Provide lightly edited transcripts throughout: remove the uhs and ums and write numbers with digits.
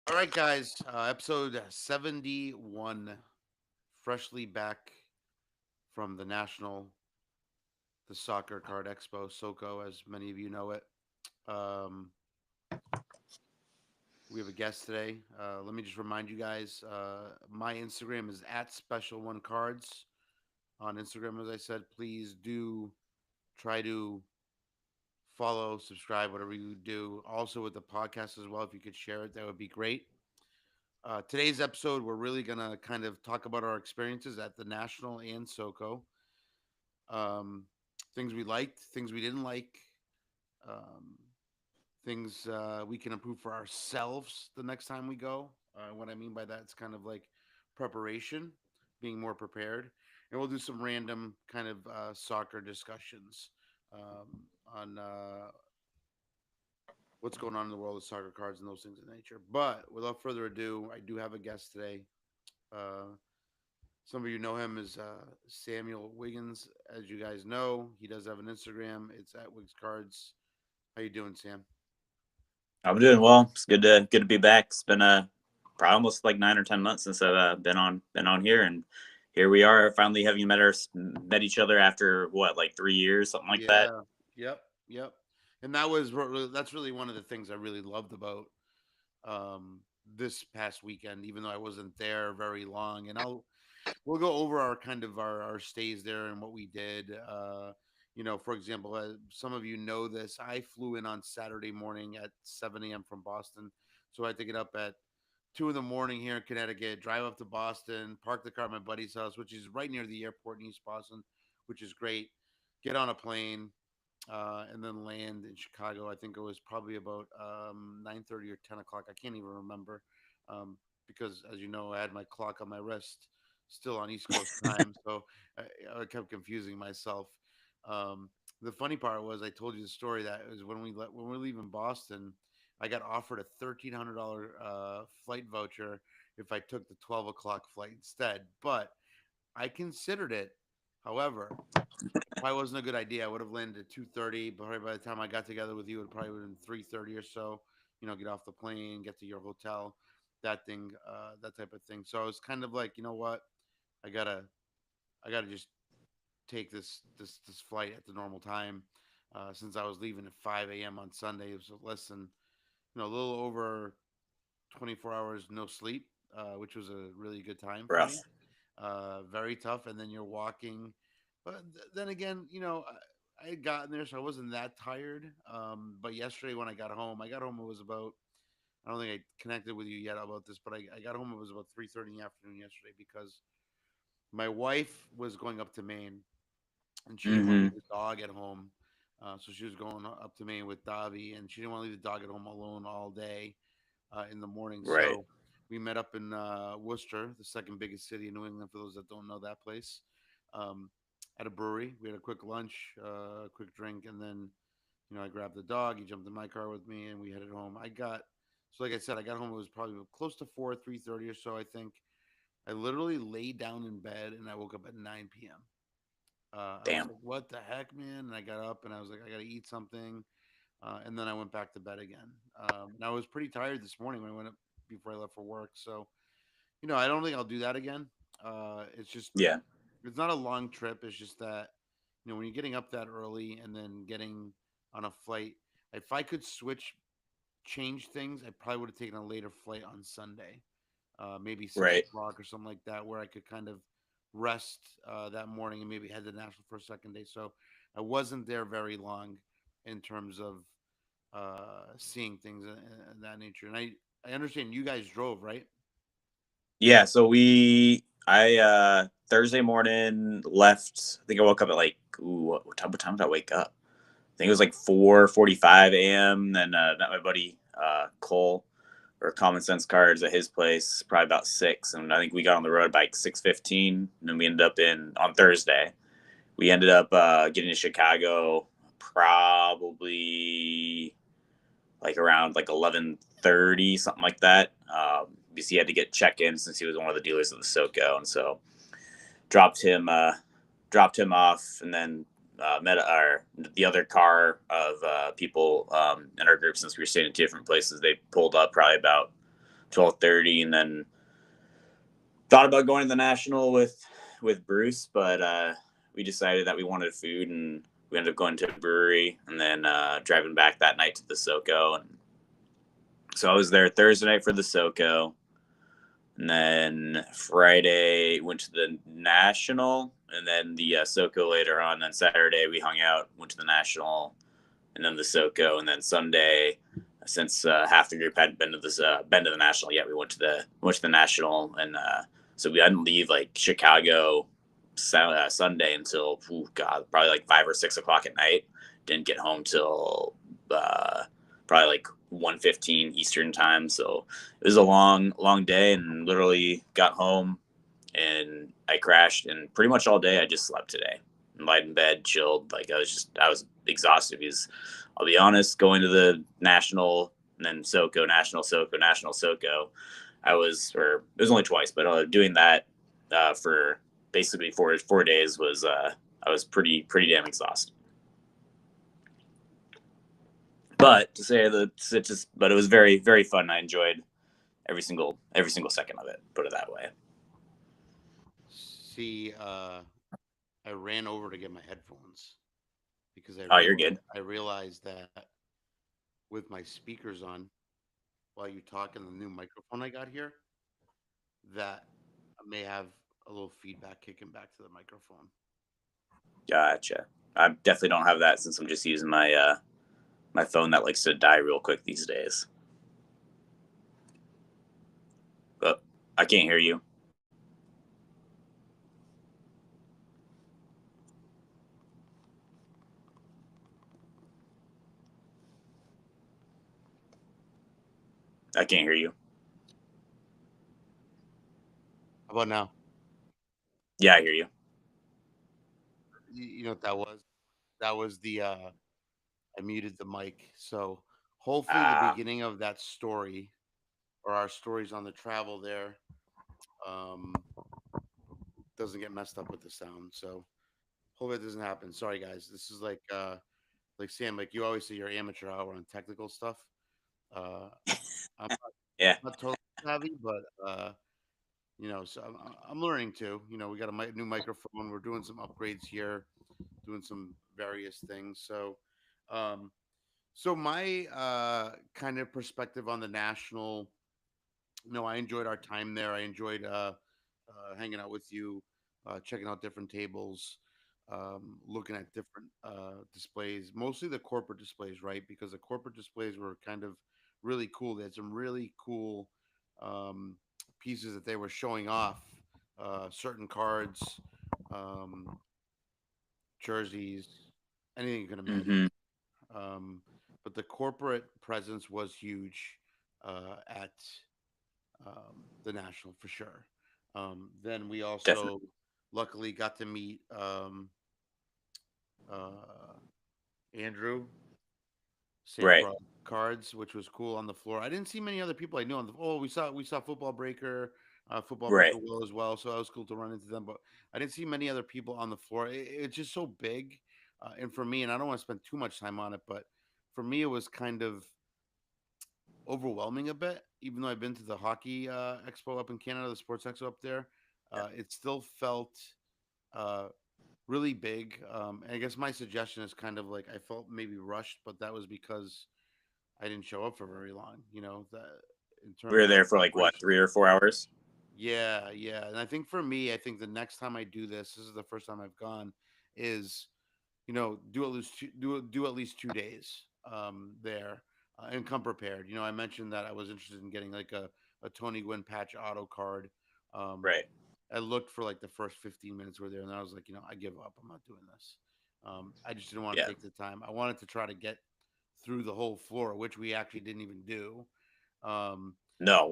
All right, guys. Episode 71, freshly back from the Soccer Card Expo, Soco, as many of you know it. Um, we have a guest today. Let me just remind you guys my Instagram is at Special One Cards on Instagram. As I said, please do try to follow, subscribe, whatever you do. Also, with the podcast as well, if you could share it, that would be great. Today's episode, we're really going to kind of talk about our experiences at the National and SoCo. Um, Things we liked, things we didn't like, um, things we can improve for ourselves the next time we go. What I mean by that, it's kind of like preparation, being more prepared. And we'll do some random kind of soccer discussions on what's going on in the world of soccer cards and those things of nature. But without further ado, I do have a guest today. Uh, Some of you know him as Samuel Wiggins. As you guys know, he does have an Instagram. It's at Wiggs Cards. How you doing, Sam? I'm doing well. It's good to be back. It's been probably almost like 9 or 10 months since I've been on here, and here we are finally having met each other after what, like 3 years, something like that. Yeah. Yep. Yep. And that's really one of the things I really loved about um, this past weekend, even though I wasn't there very long. And we'll go over our kind of our stays there and what we did. For example, some of you know this. I flew in on Saturday morning at 7 a.m. from Boston, so I had to get up at 2 in the morning here in Connecticut, drive up to Boston, park the car at my buddy's house, which is right near the airport in East Boston, which is great. Get on a plane, and then land in Chicago. I think it was probably about 9:30 or 10 o'clock. I can't even remember because, as you know, I had my clock on my wrist, still on East Coast time, so I kept confusing myself. The funny part was I told you the story that it was when we were leaving Boston. I got offered a $1,300 flight voucher if I took the 12 o'clock flight instead, but I considered it. However, probably wasn't a good idea. I would have landed at 2:30, but probably by the time I got together with you, it probably would have been 3:30 or so. Get off the plane, get to your hotel, that type of thing. So I was kind of like, you know what, I gotta, I gotta just take this flight at the normal time, since I was leaving at 5 a.m. on Sunday. It was less than, a little over 24 hours no sleep, which was a really good time for me. Rough. Very tough, and then you're walking. But then again, I had gotten there, so I wasn't that tired. But yesterday when I got home. It was about. I don't think I connected with you yet about this, but I got home. It was about 3:30 in the afternoon yesterday because my wife was going up to Maine, and she didn't want to Hmm. leave the dog at home. So she was going up to Maine with Davi, and she didn't want to leave the dog at home alone all day in the morning. Right. So we met up in Worcester, the second biggest city in New England. For those that don't know that place, um, at a brewery, we had a quick lunch, a quick drink, and then I grabbed the dog. He jumped in my car with me, and we headed home. Like I said, I got home. It was probably close to 3:30 or so. I think I literally laid down in bed, and I woke up at 9 p.m. I was Damn. like, "What the heck, man?" And I got up, and I was like, "I got to eat something." And then I went back to bed again. And I was pretty tired this morning when I went up before I left for work. So, I don't think I'll do that again. It's just, Yeah. it's not a long trip. It's just that, when you're getting up that early and then getting on a flight, if I could change things, I probably would have taken a later flight on Sunday, maybe six Right. o'clock or something like that, where I could kind of rest that morning and maybe head to Nashville for a second day. So I wasn't there very long in terms of seeing things in that nature. And I understand you guys drove, right? Yeah. So I Thursday morning left. I think I woke up at like, what time did I wake up? I think it was like 4:45 a.m. Then met my buddy Cole or Common Sense Cards at his place, probably about 6, and I think we got on the road by like 6:15, and then we ended up in on Thursday. We ended up getting to Chicago probably like around like 11:30, something like that. Because he had to get check in since he was one of the dealers of the SoCo, and so dropped him uh, dropped him off, and then met the other car of people in our group. Since we were staying in two different places, they pulled up probably about 12:30, and then thought about going to the national with Bruce, but we decided that we wanted food, and we ended up going to a brewery, and then driving back that night to the Soco. And so I was there Thursday night for the Soco, and then Friday went to the national, and then the Soco later on. Then Saturday we hung out, went to the national, and then the Soco, and then Sunday, since half the group hadn't been to the national yet, we went to the national, and so we didn't leave like Chicago Sunday until God, probably like 5 or 6 o'clock at night. Didn't get home till probably like 1:15 Eastern time. So it was a long day, and literally got home and I crashed, and pretty much all day I just slept today. Lied in bed, chilled. Like I was exhausted because I'll be honest, going to the national and then Soco, national Soco, national Soco, or it was only twice, but doing that for basically 4 days was I was pretty damn exhausted. But to say that it's just, but it was very fun. I enjoyed every single second of it. Put it that way. See, I ran over to get my headphones because Oh, you're good. I realized that with my speakers on while you talk and the new microphone I got here, that I may have a little feedback kicking back to the microphone. Gotcha. I definitely don't have that since I'm just using my phone that likes to die real quick these days. But I can't hear you. I can't hear you. How about now? Yeah, I hear you. You know what that was? That was the I muted the mic. So hopefully the Ah, beginning of that story or our stories on the travel there um doesn't get messed up with the sound. So hopefully it doesn't happen. Sorry guys. This is like Sam, like you always say your amateur hour on technical stuff. Uh I'm yeah, not totally savvy, but so I'm learning too. We got a new microphone. We're doing some upgrades here, doing some various things. Um, so my kind of perspective on the national. No, I enjoyed our time there. I enjoyed hanging out with you, checking out different tables, looking at different displays, mostly the corporate displays, right? Because the corporate displays were kind of really cool. They had some really cool um, pieces that they were showing off, certain cards, um, jerseys, anything you can mm-hmm, imagine. Um, but the corporate presence was huge at the national for sure. Then we definitely. also luckily got to meet uh, Andrew. Sam Right, brought cards, which was cool on the floor. I didn't see many other people I knew on the. Oh, we saw Football Breaker right. Will as well. So that was cool to run into them. But I didn't see many other people on the floor. It's just so big, and for me, and I don't want to spend too much time on it, but for me, it was kind of overwhelming a bit. Even though I've been to the hockey expo up in Canada, the sports expo up there, it still felt uh, really big. And I guess my suggestion is kind of like I felt maybe rushed, but that was because I didn't show up for very long. That in We terms were of there for like what, preparation. 3 or 4 hours. Yeah, yeah. And I think for me, I think the next time I do this is the first time I've gone, is do at least 2 days there and come prepared. I mentioned that I was interested in getting like a Tony Gwynn patch auto card. Um, Right. I looked for like the first 15 minutes were there, and I was like, I give up. I'm not doing this. I just didn't want to Yeah. take the time. I wanted to try to get through the whole floor, which we actually didn't even do. Um, No,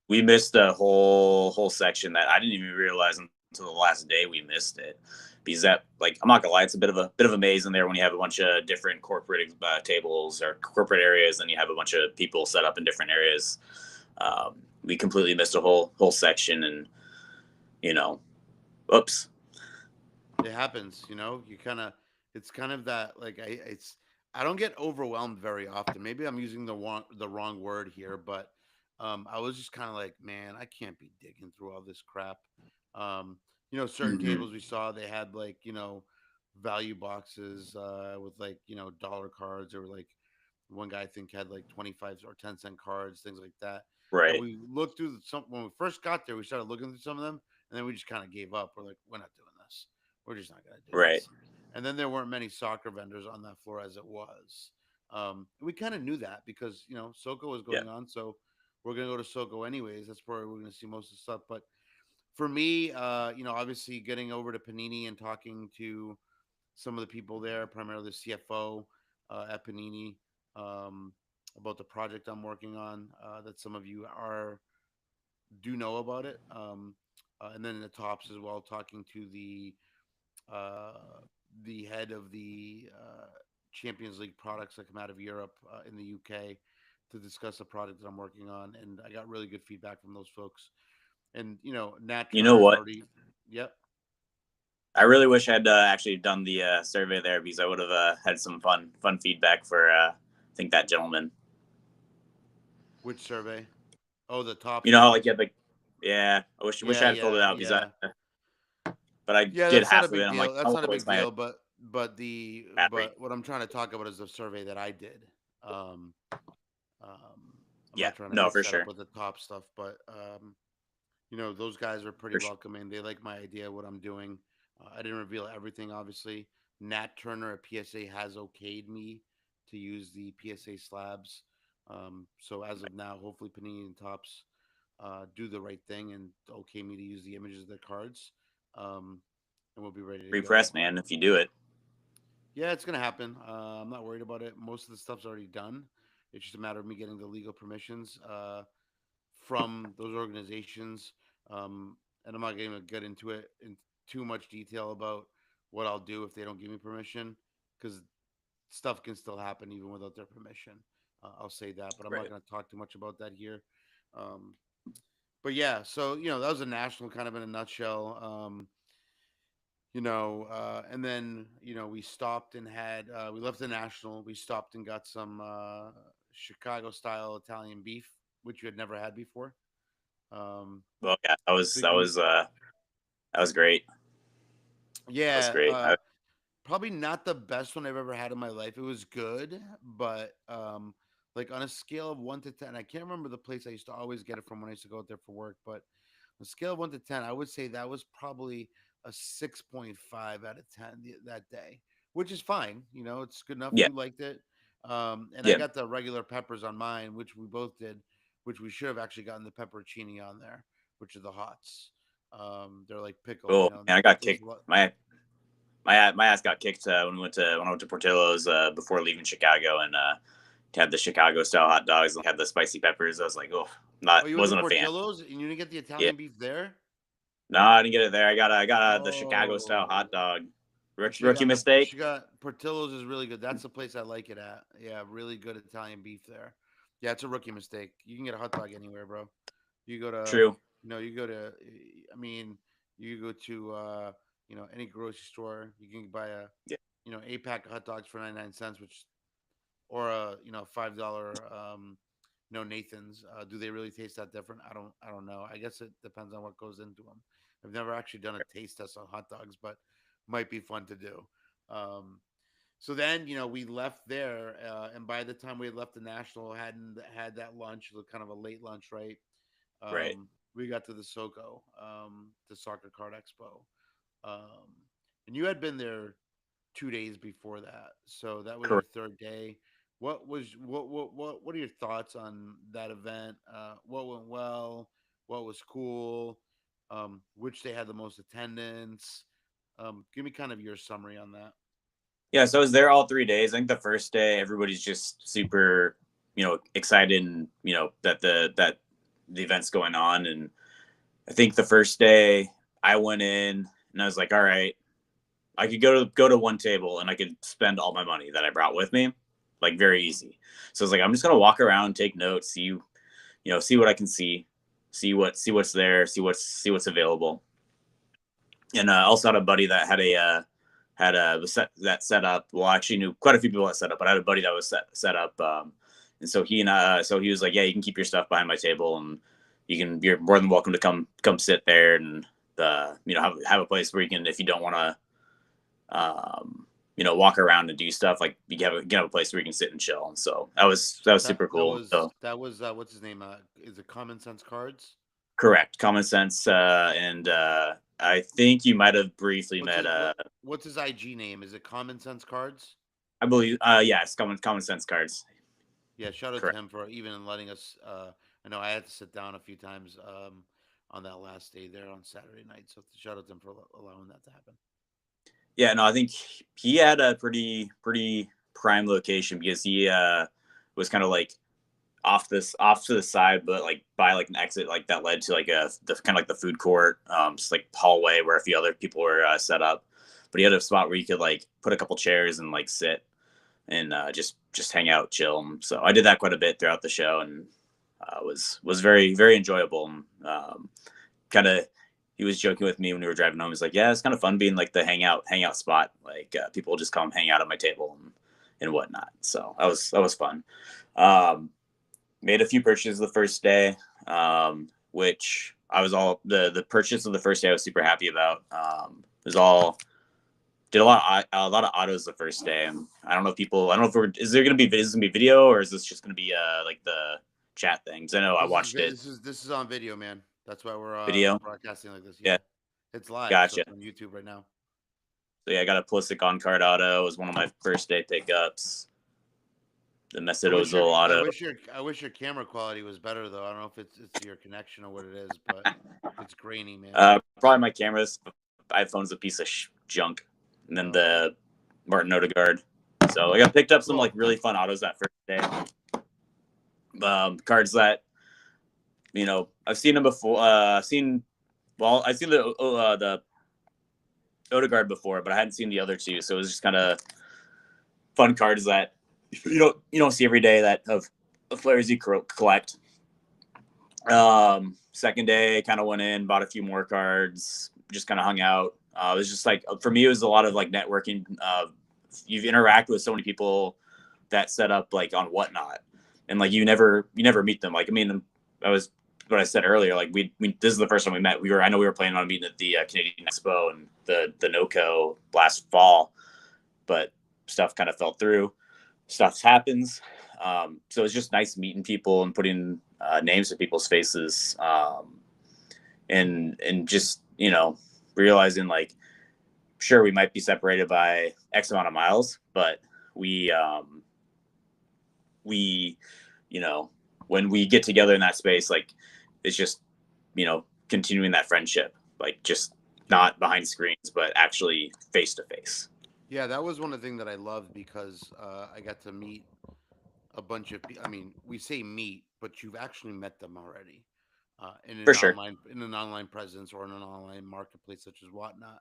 we missed a whole section that I didn't even realize until the last day we missed it. Because that, like, I'm not gonna lie, it's a bit of a maze in there when you have a bunch of different corporate tables or corporate areas, and you have a bunch of people set up in different areas. We completely missed a whole section, and you know, oops. it happens, you kind of, it's kind of that like I don't get overwhelmed very often. Maybe I'm using the wrong word here, but I was just kind of like, man, I can't be digging through all this crap. Um, certain Mm-hmm. tables we saw, they had like, value boxes with like, dollar cards, or like one guy I think had like 25 or 10-cent cards, things like that. And Right. we looked through some when we first got there, we started looking through some of them, and then we just kind of gave up. We're like, we're not doing this. We're just not gonna do Right. this. And then there weren't many soccer vendors on that floor as it was. We kind of knew that because Soco was Yeah. going on, so we're gonna go to Soco anyways. That's where we're gonna see most of the stuff. But for me, obviously getting over to Panini and talking to some of the people there, primarily the CFO at Panini, um, about the project I'm working on. That some of you are do know about it, and then in the tops as well, talking to uh, the head of the Champions League products that come out of Europe in the UK to discuss a project that I'm working on, and I got really good feedback from those folks. And Nat You know Turner's what? already. Yep. I really wish I'd actually done the survey there because I would have had some fun feedback for I think that gentleman. Which survey? Oh, the tops You know how like ones. you had like, yeah, I wish Yeah, I had filled it yeah, out because yeah. but I Yeah, did that's not a half of it. big I'm like, deal. That's oh, not a where's big my deal. But battery? what I'm trying to talk about is the survey that I did. Um, I'm Yeah, not trying to no, mix for that up sure, with the top stuff, but those guys are pretty for sure. welcoming. They like my idea, what I'm doing. I didn't reveal everything, obviously. Nat Turner at PSA has okayed me to use the PSA slabs. So as of now, hopefully Panini and Tops do the right thing and okay me to use the images of their cards, um, and we'll be ready to Free go. press, man. If you do it, Yeah, it's gonna happen. I'm not worried about it. Most of the stuff's already done. It's just a matter of me getting the legal permissions from those organizations. And I'm not going to get into it in too much detail about what I'll do if they don't give me permission, because stuff can still happen even without their permission. I'll say that, but I'm not right? going to talk too much about that here. Um, but yeah, so that was a national kind of in a nutshell. And then we stopped and had we left the national. We stopped and got some Chicago style Italian beef, which you had never had before. Um, Well, yeah, that was big, that was uh that was great. That was yeah. great. Probably not the best one I've ever had in my life. It was good, but like on a scale of 1 to 10, I can't remember the place I used to always get it from when I used to go out there for work, but on a scale of 1 to 10, I would say that was probably a 6.5 out of 10 that day, which is fine. It's good enough. Yeah, You liked it. And I yeah. got the regular peppers on mine, which we both did, which we should have actually gotten the pepperoncini on there, which are the hots. They're like pickled, Oh man, I got there's kicked. a lot. My ass got kicked when I went to Portillo's before leaving Chicago and had the Chicago style hot dogs and had the spicy peppers. I was like, oh, Oh, not you went to wasn't a fan. Portillo's and you didn't get the Yeah, Italian beef there? no, I didn't get it there. I got the Chicago style hot Oh, dog. you Rookie got mistake. Portillo's is really good. That's the place I like it at. Yeah, really good Italian beef there. Yeah, it's a rookie mistake. You can get a hot dog anywhere, bro. You go to, True. you go to. I mean, you go to, any grocery store. You can buy a, Yeah, 8 pack of hot dogs for 99 cents, which or a $5 Nathan's. Do they really taste that different? I don't know. I guess it depends on what goes into them. I've never actually done a taste test on hot dogs, but might be fun to do. um, so then we left there, and by the time we had left the national, hadn't had that lunch, kind of a late lunch, right? right. We got to the Soco, the soccer card expo, um, and you had been there 2 days before that. So that was your Correct. third day. What are your thoughts on that event? What went well? What was cool? Which they had the most attendance? Give me kind of your summary on that. Yeah, so I was there all 3 days. I think the first day everybody's just super, excited and that the event's going on. And I think the first day I went in and I was like, all right, I could go to one table and I could spend all my money that I brought with me, like very easy. So I was like, I'm just gonna walk around, take notes, see what I can see what's there, see what's available. And I also had a buddy that had a was set that set up. Well, I actually knew quite a few people that set up, but I had a buddy that was set up. And so he was like, yeah, you can keep your stuff behind my table, and you're more than welcome to come sit there and have a place where you can, if you don't want to walk around and do stuff, like you have a place where you can sit and chill. And so that was That super that cool. was So that was what's his name? Is it Common Sense Cards? correct, common sense, and I think you might have briefly What's met. his what's his IG name? Is it Common Sense Cards? I believe, yeah, it's common sense cards. Yeah, shout out to Correct. him for even letting us. I know I had to sit down a few times on that last day there on Saturday night. So shout out to him for allowing that to happen. Yeah, no, I think he had a pretty prime location because he was kind of like off to the side, but like by like an exit like that led to like the kind of like the food court, just like hallway where a few other people were set up. But he had a spot where you could like put a couple chairs and like sit and just hang out, chill. And so I did that quite a bit throughout the show, and was very enjoyable. And kind of he was joking with me when we were driving home. He's like, "Yeah, it's kind of fun being like the hangout spot. Like people just come hang out at my table and whatnot." So that was fun. Um, Made a few purchases the first day, which I was all the purchase of the first day I was super happy about. It was all did a lot of autos the first day. And I don't know if is there gonna be video, or is this just gonna be like the chat things? I know I watched it This is on video, man. That's why we're video. broadcasting like this. Yeah, Yeah, it's live, so gotcha. it's on YouTube right now. So yeah, I got a Plistic on card auto. It was one of my first day pickups. The Mesut Ozil auto. I wish your camera quality was better though. I don't know if it's your connection or what it is, but it's grainy, man. Probably my cameras. iPhone's a piece of junk. And then Okay, the Martin Odegaard. So I got picked up some like cool. really fun autos that first day. Cards that I've seen them before. I've seen the Odegaard before, but I hadn't seen the other two. So it was just kind of fun cards that you don't see every day that of players you collect. Second day, kind of went in, bought a few more cards, just kind of hung out. It was just like for me, it was a lot of like networking. You've interacted with so many people that set up like on Whatnot, and like you never meet them. Like I mean, I was what I said earlier. Like we this is the first time we met. I know we were planning on meeting at the Canadian Expo and the NOCO last fall, but stuff kind of fell through. Stuff happens. So it's just nice meeting people and putting names to people's faces, and just realizing like sure we might be separated by X amount of miles, but we we you know when we get together in that space, like it's just continuing that friendship, like just not behind screens, but actually face to face. Yeah, that was one of the things that I loved because I got to meet a bunch of people. I mean, we say meet, but you've actually met them already For sure. in an online presence or in an online marketplace such as Whatnot.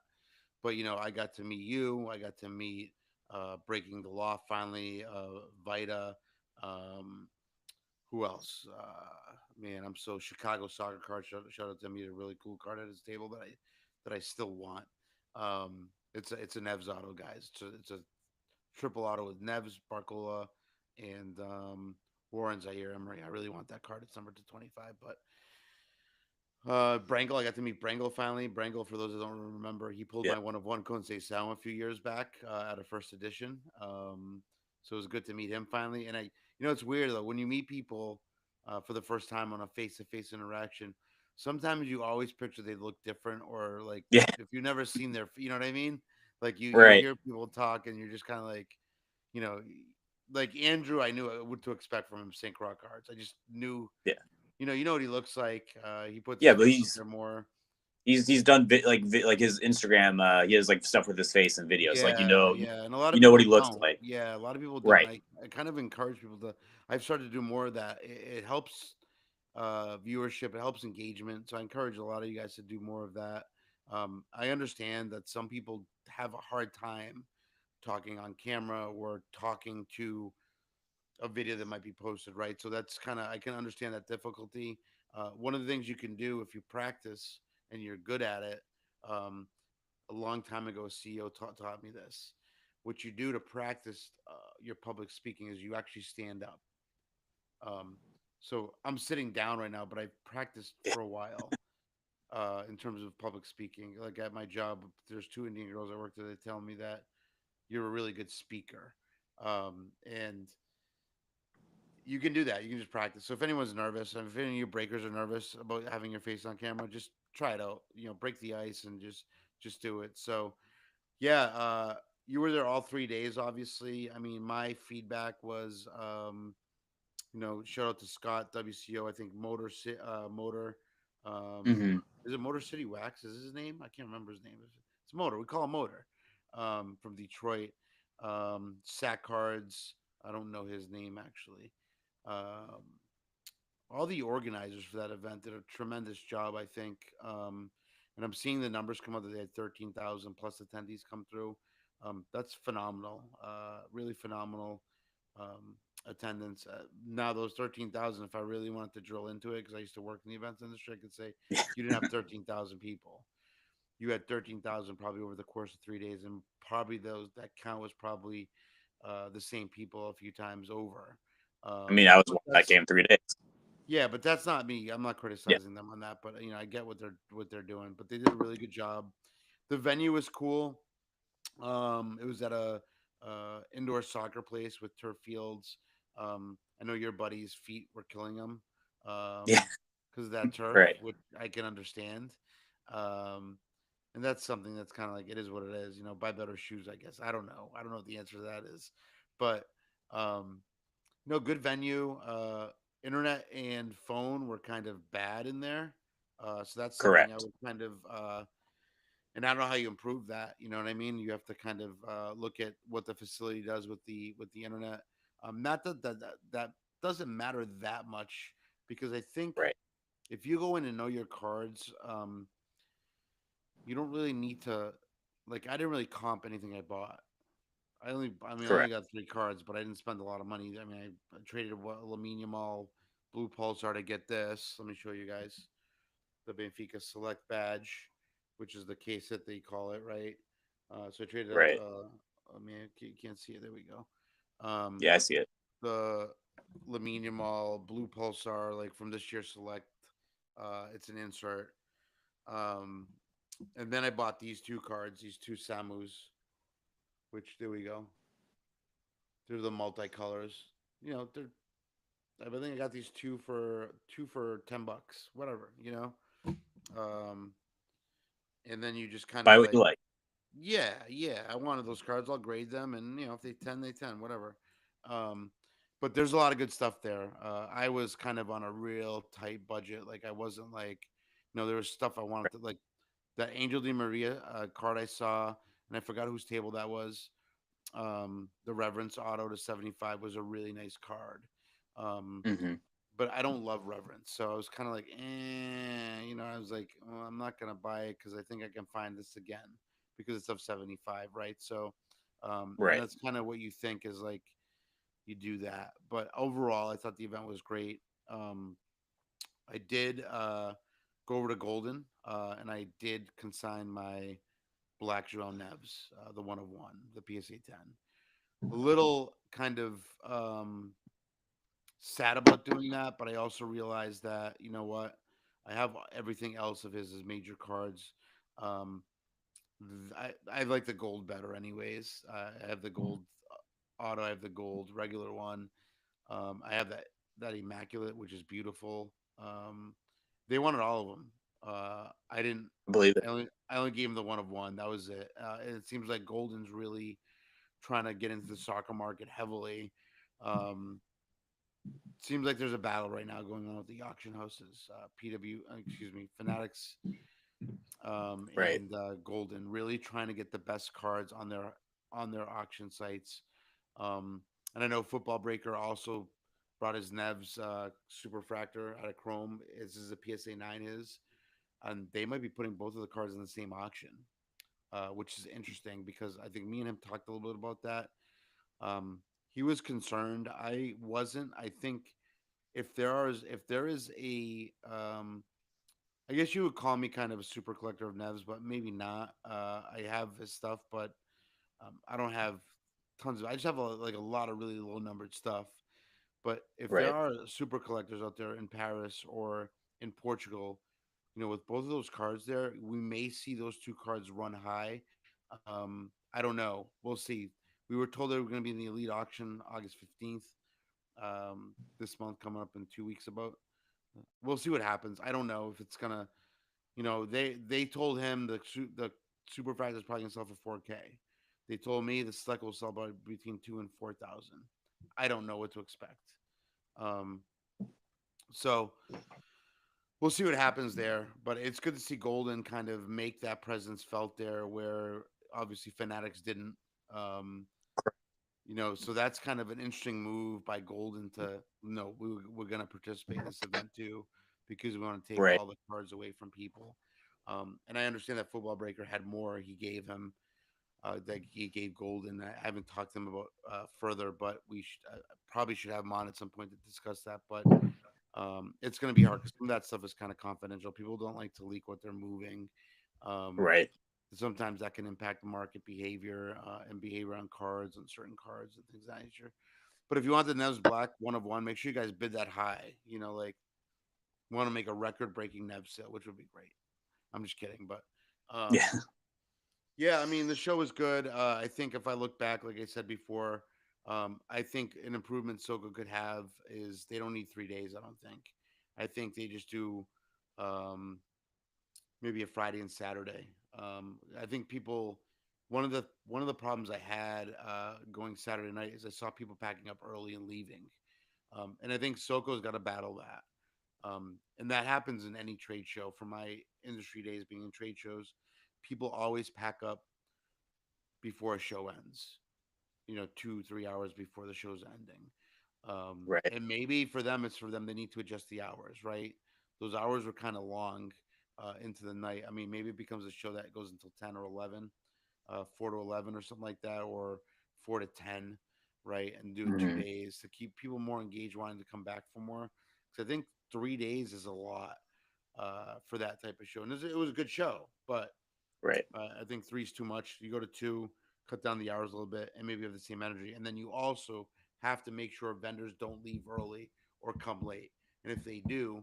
But I got to meet you. I got to meet Breaking the Law finally, Vita. Um, who else? Man, I'm so Chicago soccer card. Shout out to him. He had a really cool card at his table that I still want. It's a Nevs auto, guys. It's a triple auto with Neves, Barcola, and Warren Zaire Emery. I really want that card. It's numbered to 25. But Brangle, I got to meet Brangle finally. Brangle, for those that don't remember, he pulled Yeah. my one of one Konsei Sound a few years back at a first edition. So it was good to meet him finally. And it's weird though when you meet people for the first time on a face to face interaction. Sometimes you always picture they look different, or like Yeah. if you've never seen you know what I mean? Like you Right. hear people talk and you're just kind of like, you know, like Andrew, I knew what to expect from him. Sync rock cards. I just knew Yeah. you know what he looks like. He puts his Yeah, but face up he's there more. he's done like his Instagram. He has like stuff with his face and videos. Like Yeah, yeah, and a lot of what people he looks don't. like. Yeah, a lot of people don't. Right. I kind of encourage people to. I've started to do more of that. It helps viewership. It helps engagement. So I encourage a lot of you guys to do more of that. I understand that some people have a hard time talking on camera or talking to a video that might be posted, right? So that's kind of I can understand that difficulty. One of the things you can do if you practice and you're good at it, um, a long time ago, a CEO taught me this. What you do to practice your public speaking is you actually stand up. Um, so I'm sitting down right now, but I've practiced for a while in terms of public speaking. Like at my job, there's two Indian girls I work with. They tell me that you're a really good speaker, and you can do that. You can just practice. So if anyone's nervous, and if any of you breakers are nervous about having your face on camera, just try it out. You know, break the ice and just do it. So yeah, you were there all 3 days. Obviously, I mean, my feedback was, shout out to Scott WCO. I think Motor. Um, Hmm. is it Motor City Wax? Is his name? I can't remember his name. It's Motor. We call him Motor. From Detroit. Sack Cards. I don't know his name actually. Um, all the organizers for that event did a tremendous job, I think. And I'm seeing the numbers come out that they had 13,000 plus attendees come through. That's phenomenal, really phenomenal attendance. Now, those 13,000, if I really wanted to drill into it, because I used to work in the events industry, I could say you didn't have 13,000 people. You had 13,000 probably over the course of 3 days, and probably that count was probably the same people a few times over. I mean, I was But watching that that's game 3 days. yeah, but that's not me. I'm not Yeah, criticizing them on that, but I get what they're doing. But they did a really good job. The venue was cool. It was at a indoor soccer place with turf fields. I know your buddy's feet were killing him yeah, because of that turf, right, which I can understand. Um, and that's something that's kind of like it is what it is. Buy better shoes, I guess. I don't know. I don't know what the answer to that is, but um, no, good venue. Internet and phone were kind of bad in there. So that's something I correct, would kind of, and I don't know how you improve that. You know what I mean? You have to kind of look at what the facility does with the internet. Not that doesn't matter that much because I think right, if you go in and know your cards, you don't really need to. Like, I didn't really comp anything I bought. I only correct, got 3 cards, but I didn't spend a lot of money. I mean, I traded what aluminium all blue pulsar to get this. Let me show you guys the Benfica Select badge, which is the case that they call it, right? So I traded out. right. I mean, you can't see it. There we go. Um, Yeah, I see it. the aluminium all blue pulsar, like from this year's Select. It's an insert. Um, and then I bought these 2 cards, these 2 Samus, which there we go. They're the multicolors. They're I think I got these two for $10, whatever. Um, and then you just kind of Buy what you like, like. yeah, yeah, I wanted those cards. I'll grade them, and if they 10, they 10, whatever. Um, but there's a lot of good stuff there. I was kind of on a real tight budget. Like I wasn't like, there was stuff I wanted to like that Angel Di Maria card I saw, and I forgot whose table that was. The Reverence Auto to 75 was a really nice card. Um, Hmm. but I don't love Reverence. So I was kind of like, I was like, well, I'm not going to buy it because I think I can find this again because it's of 75, right? So, and Right. that's kind of what you think is like you do that. But overall, I thought the event was great. Um, I did go over to Golden and I did consign my Black Jerome Nevs, the one of one, the PSA 10. A little kind of sad about doing that, but I also realized that what, I have everything else of his as major cards. Um, I like the gold better, anyways. I have the gold auto. I have the gold regular one. I have that immaculate, which is beautiful. They wanted all of them. I didn't. I believe it. I only gave him the one of one. That was it. It seems like Golden's really trying to get into the soccer market heavily. Um, Seems like there's a battle right now going on with the auction houses, excuse me, Fanatics, Right. and Golden, really trying to get the best cards on their auction sites. And I know Football Breaker also brought his Nevs Superfractor out of Chrome. This is a PSA 9 his, and they might be putting both of the cards in the same auction, which is interesting because I think me and him talked a little bit about that. Um, he was concerned. I wasn't. I think if there is a I guess you would call me kind of a super collector of Nevs, but maybe not. I have his stuff, but I don't have tons of. I just have like a lot of really low numbered stuff. But if there Right. are super collectors out there in Paris or in Portugal, with both of those cards there, we may see those two cards run high. I don't know. We'll see. We were told they were going to be in the elite auction August 15th. This month coming up in 2 weeks. About we'll see what happens. I don't know if it's gonna. They told him the super fractor is probably gonna sell for 4K. They told me the select will sell about between 2 and 4,000. I don't know what to expect. Um, so we'll see what happens there. But it's good to see Golden kind of make that presence felt there, where obviously Fanatics didn't. Um, so that's kind of an interesting move by Golden to no, we're going to participate in this event too because we want to take Right. all the cards away from people. And I understand that Football Breaker had more. He gave him that he gave Golden. I haven't talked to him about further, but we probably should have him on at some point to discuss that. But it's going to be hard because some of that stuff is kind of confidential. People don't like to leak what they're moving. Um, Right. Sometimes that can impact market behavior and behavior on cards and certain cards and things of that nature. But if you want the Nevs Black 1 of 1, make sure you guys bid that high. Like want to make a record breaking Nev sale, which would be great. I'm just kidding, but Yeah. um, yeah, I mean the show was good. I think if I look back, like I said before, I think an improvement Soka could have is they don't need 3 days. I don't think. I think they just do um, maybe a Friday and Saturday. I think people one of the problems I had going Saturday night is I saw people packing up early and leaving, and I think Soko's got to battle that. And that happens in any trade show. From my industry days being in trade shows, people always pack up before a show ends. 2 3 hours before the show's ending. Right. And maybe for them, it's for them. They need to adjust the hours, right? Those hours were kind of long into the night. I mean, maybe it becomes a show that goes until 10 or 11, 4 to 11 or something like that, or 4 to 10, right? And do it two Hmm. days to keep people more engaged, wanting to come back for more. Because I think 3 days is a lot for that type of show. And it was a good show, but Right. I think three is too much. You go to two, cut down the hours a little bit, and maybe have the same energy. And then you also have to make sure vendors don't leave early or come late. And if they do,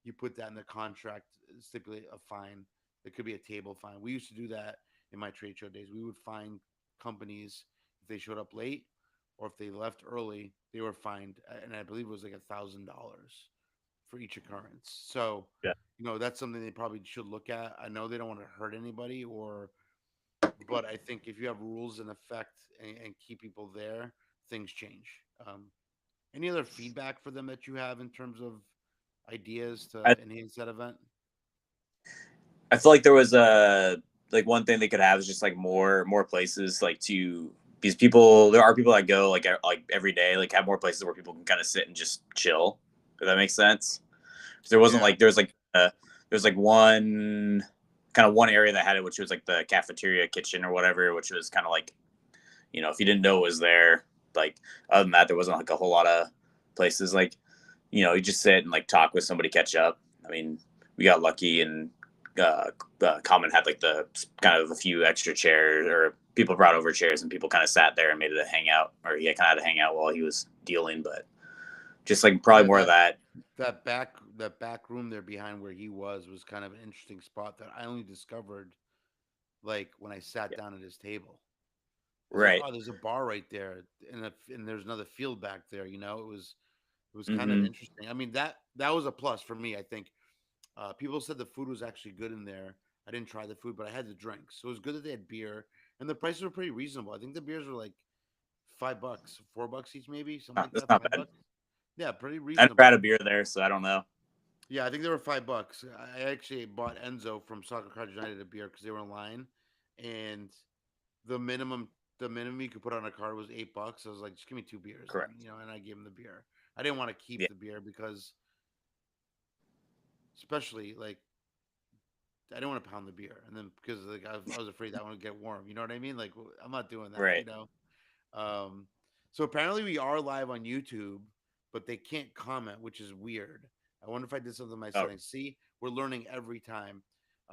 you put that in the contract, stipulate a fine. It could be a table fine. We used to do that in my trade show days. We would fine companies if they showed up late or if they left early. They were fined, and I believe it was like $1,000 for each occurrence. So, Yeah. that's something they probably should look at. I know they don't want to hurt anybody, but I think if you have rules in effect and keep people there, things change. Any other feedback for them that you have in terms of ideas to I, enhance that event? I feel like there was a like one thing they could have is just like more places like to because people there are people that go like every day like have more places where people can kind of sit and just chill. If that makes sense. There wasn't Yeah, like there's like one area that had it, which was like the cafeteria kitchen or whatever, which was kind of like if you didn't know it was there, like other than that, there wasn't like a whole lot of places like you just sit and like talk with somebody, catch up. I mean, we got lucky and Common had like the kind of a few extra chairs or people brought over chairs and people kind of sat there and made it a hangout or he kind of had a hangout while he was dealing, but just like probably yeah. more of That that. that back room there behind where he was kind of an interesting spot that I only discovered like when I sat Yeah. down at his table. I was like, Right. oh, there's a bar right there, and there's another field back there. It was kind of Mm-hmm. interesting. I mean that was a plus for me. I think people said the food was actually good in there. I didn't try the food, but I had the drinks, so it was good that they had beer, and the prices were pretty reasonable. I think the beers were like $5, $4 each, maybe something like That's that. not Five bad. bucks, yeah, pretty I never had reasonable. a beer there, so I don't know. Yeah, I think they were $5. I actually bought Enzo from Soccer Cards United a beer because they were in line, and the minimum the minimum you could put on a card was $8. I was like, just give me two beers then, Correct. and I gave him the beer. I didn't want to keep Yeah. the beer because, especially like, I didn't want to pound the beer, and then because like I was afraid that one would get warm. You know what I mean? Like, I'm not doing that. Right. Um, so apparently we are live on YouTube, but they can't comment, which is weird. I wonder if I did something in my Oh, settings. See, we're learning every time.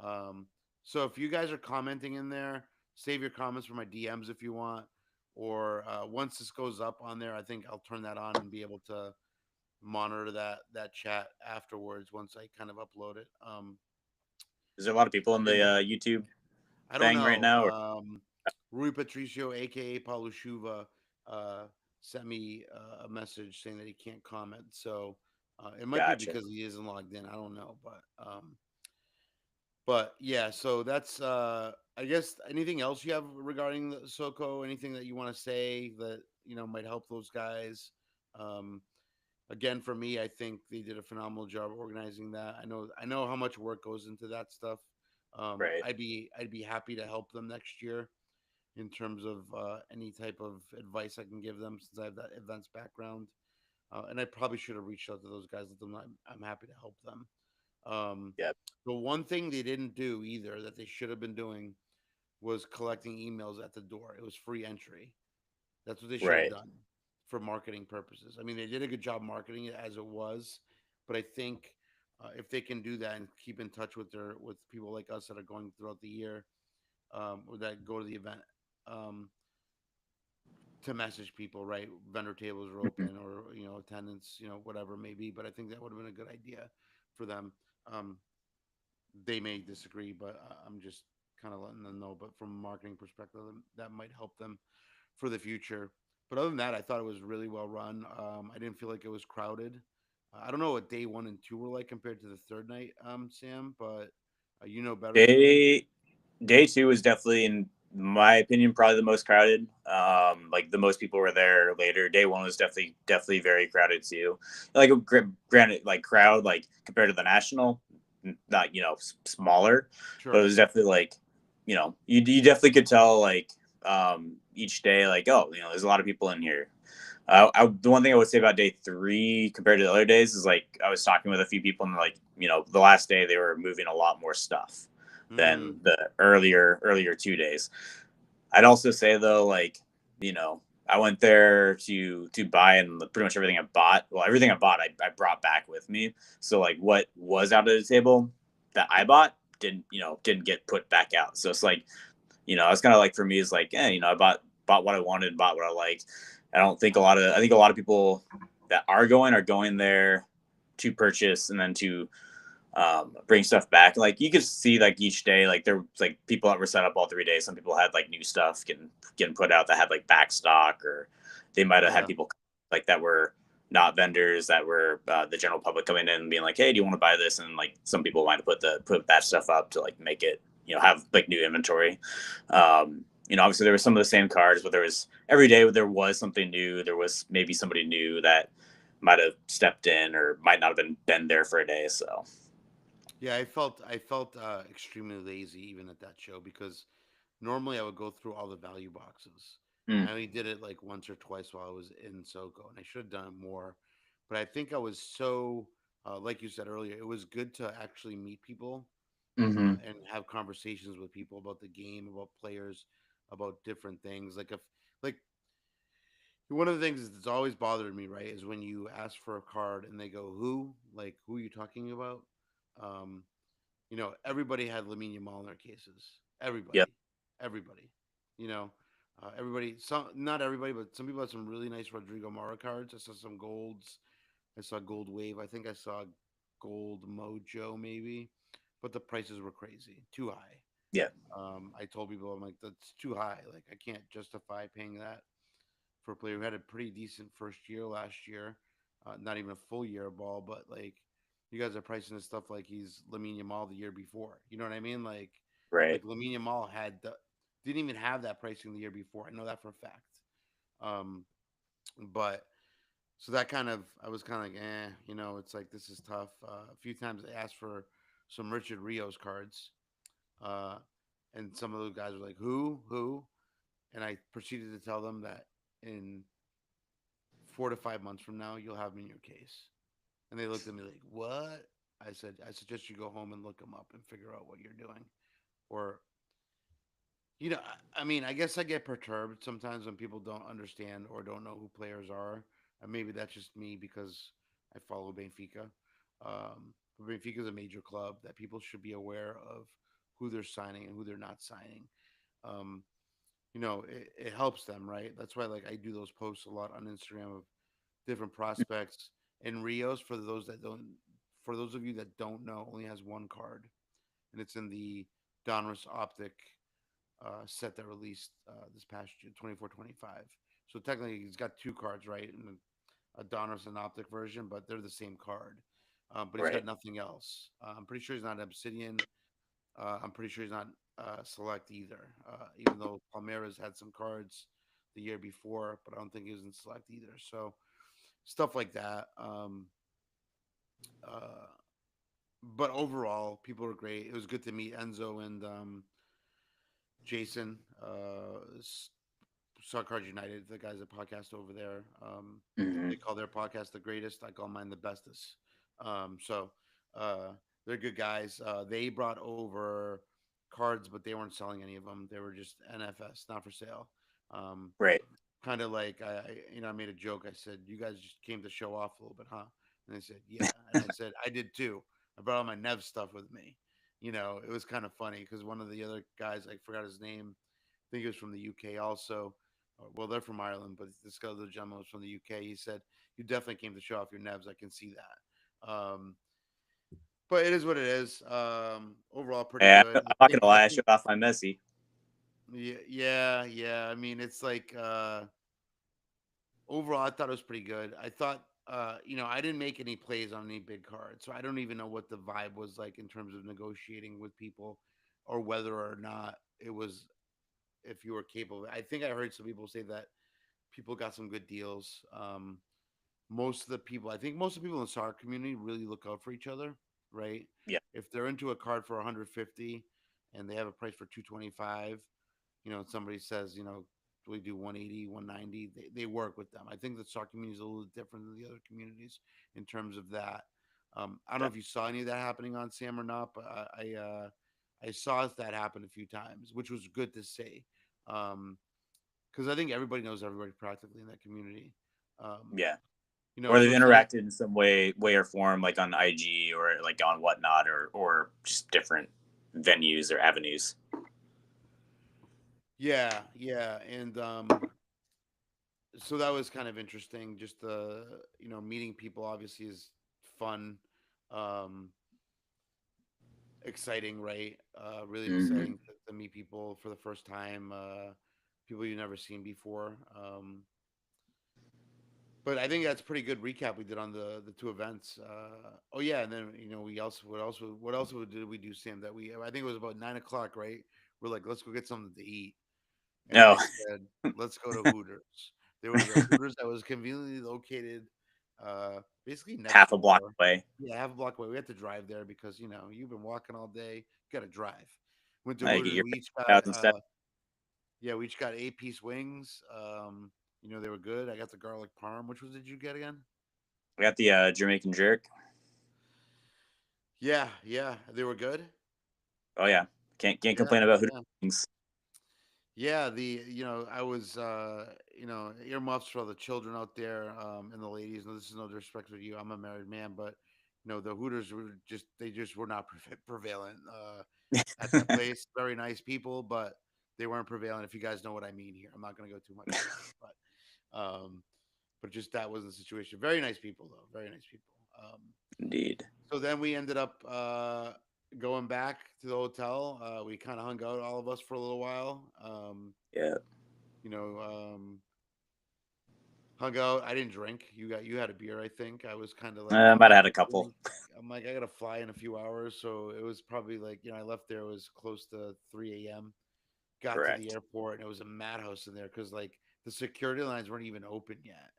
Um, so if you guys are commenting in there, save your comments for my DMs if you want. Or once this goes up on there, I think I'll turn that on and be able to. monitor that chat afterwards once I kind of upload it. Is there a lot of people in the And YouTube I don't thing right know. now? Or Rui Patricio, aka Paulo Shuva, uh, sent me a message saying that he can't comment. So it might be gotcha. because he isn't logged in. I don't know, but yeah. So that's I guess anything else you have regarding the Soco? Anything that you want to say that might help those guys? Um, Again, for me, I think they did a phenomenal job organizing that. I know how much work goes into that stuff. Right. I'd be happy to help them next year in terms of any type of advice I can give them since I have that events background. And I probably should have reached out to those guys. Let them know I'm happy to help them. Um, Yep. the one thing they didn't do either that they should have been doing was collecting emails at the door. It was free entry. That's what they should have Right. done for marketing purposes. I mean, they did a good job marketing it as it was, but I think if they can do that and keep in touch with people like us that are going throughout the year or that go to the event, um, to message people, right? Vendor tables are Mhm. open, or attendance, whatever it may be. But I think that would have been a good idea for them. Um, they may disagree, but I'm just kind of letting them know. But from a marketing perspective, that might help them for the future. But other than that, I thought it was really well run. I didn't feel like it was crowded. I don't know what day one and two were like compared to the third night, Sam, but you know better than me. Day day two was definitely, in my opinion, probably the most crowded. Like the most people were there later. Day one was definitely very crowded too. Like granted, like crowd like compared to the national, not smaller, but it Sure. was definitely like you definitely could tell like each day like, oh, there's a lot of people in here. The one thing I would say about day three compared to the other days is like I was talking with a few people and like the last day they were moving a lot more stuff than Mm, the earlier 2 days. I'd also say though, like I went there to buy, and pretty much everything I bought. Well, everything I bought, I brought back with me. So like what was out of the table that I bought didn't get put back out. So it's like it's kind of like for me is like, I bought what I wanted, bought what I liked. I think a lot of people that are going there to purchase and then to bring stuff back. Like you could see like each day, like there was like people that were set up all 3 days. Some people had like new stuff getting put out that had like back stock, or they might have had yeah. people like that were not vendors, that were the general public coming in and being like, hey, do you want to buy this? And like some people might have put that stuff up to like make it have like new inventory. Obviously there were some of the same cards, but there was every day there was something new. There was maybe somebody new that might have stepped in or might not have been there for a day. So Yeah, I felt extremely lazy even at that show because normally I would go through all the value boxes. mm, I only did it like once or twice while I was in Soco, and I should have done it more. But I think I was so, like you said earlier, it was good to actually meet people mm-hmm. and have conversations with people about the game, about players, about different things. Like one of the things that's always bothered me, right, is when you ask for a card and they go, "Who?" Like, who are you talking about? Um, everybody had Lamine Yamal in their cases. Yep. Everybody. Everybody. Some, not everybody, but some people had some really nice Rodrigo Mara cards. I saw some golds. I saw Gold Wave. I think I saw Gold Mojo maybe, but the prices were crazy, too high. Yeah. I told people I'm like that's too high. Like I can't justify paying that for a player who had a pretty decent first year last year. Not even a full year of ball, but like you guys are pricing his stuff like he's Lamine Yamal the year before. You know what I mean? Like Right. Lamine Yamal didn't even have that pricing the year before. I know that for a fact. Um, but so that kind of I was kind of like, it's like this is tough. A few times I asked for some Richard Rios cards, uh, and some of those guys were like, who? And I proceeded to tell them that in 4 to 5 months from now, you'll have me in your case. And they looked at me like, what? I said, I suggest you go home and look them up and figure out what you're doing. Or, I mean, I guess I get perturbed sometimes when people don't understand or don't know who players are. And maybe that's just me because I follow Benfica. But Benfica is a major club that people should be aware of who they're signing and who they're not signing. Um, it helps them, right? That's why like I do those posts a lot on Instagram of different prospects And Rios, for those of you that don't know, only has one card, and it's in the Donruss Optic set that released this past year, 24-25. So technically, he's got two cards, right? And a Donruss and Optic version, but they're the same card. But he's got Right. nothing else. I'm pretty sure he's not Obsidian. I'm pretty sure he's not Select either. Even though Palmeiras had some cards the year before, but I don't think he was in Select either. So stuff like that. Uh, but overall, people were great. It was good to meet Enzo and Jason. Saw Cards United, the guys that podcast over there. They Hmm. call their podcast the greatest. I call mine the bestest. So uh, they're good guys. They brought over cards, but they weren't selling any of them. They were just NFS, not for sale. Um, Right. kind of like I made a joke. I said, "You guys just came to show off a little bit, huh?" And they said, "Yeah." And I said, "I did too. I brought all my Nev stuff with me." It was kind of funny because one of the other guys, I forgot his name. I think he was from the UK also. Well, they're from Ireland, but this other gentleman was from the UK. He said, "You definitely came to show off your Nevs. I can see that." But it is what it is. Overall, pretty Yeah, good. I'm not gonna I lie. I showed think, off my Messi. yeah, yeah, yeah. I mean, it's like overall, I thought it was pretty good. I thought, I didn't make any plays on any big cards, so I don't even know what the vibe was like in terms of negotiating with people, or whether or not it was if you were capable. I think I heard some people say that people got some good deals. Most of the people, I think most of the people in the soccer community really look out for each other, right? Yeah. If they're into a card for 150 and they have a price for 225, somebody says, we do 180, 190, they work with them. I think the soccer community is a little different than the other communities in terms of that. I don't know if you saw any of that happening on Sam or not, but I saw that happen a few times, which was good to see. Um, because I think everybody knows everybody practically in that community. Um, Yeah. Or so they've it's nice. interacted in some way or form, like on IG or like on whatnot, or just different venues or avenues. Yeah, yeah, and so that was kind of interesting. Just meeting people obviously is fun, um, exciting, right? Really Hmm. exciting to meet people for the first time, people you've never seen before. But I think that's a pretty good recap we did on the two events. Oh yeah, and then we also what else did we do, Sam? That I think it was about 9 o'clock, right? We're like, let's go get something to eat, and No. I said, let's go to Hooters. There was a Hooters that was conveniently located, basically next Half a block door. away. Yeah, half a block away. We had to drive there because you've been walking all day. You got to drive. Went to I get Hooters. your We each got 1,000 steps. yeah, we each got 8-piece wings. They were good. I got the garlic parm. Which ones did you get again? I got the Jamaican jerk. Yeah, yeah, they were good. Oh yeah, can't Yeah, complain about Hooters yeah, things. yeah. I was earmuffs for all the children out there, and the ladies. No, this is no disrespect to you. I'm a married man, but the Hooters were just were not prevalent at that place. Very nice people, but they weren't prevalent. If you guys know what I mean here, I'm not going to go too much into that, but just that wasn't the situation. Very nice people though, very nice people. Indeed. So then we ended up going back to the hotel. We kind of hung out, all of us, for a little while. Yeah. You know, um, Hung out. I didn't drink. You had a beer, I think. I was kind of like, I might have had a couple. I'm like, I gotta fly in a few hours, so it was probably like, I left there. It was close to 3 a.m. Got to the Correct. airport, and it was a madhouse in there because like the security lines weren't even open yet.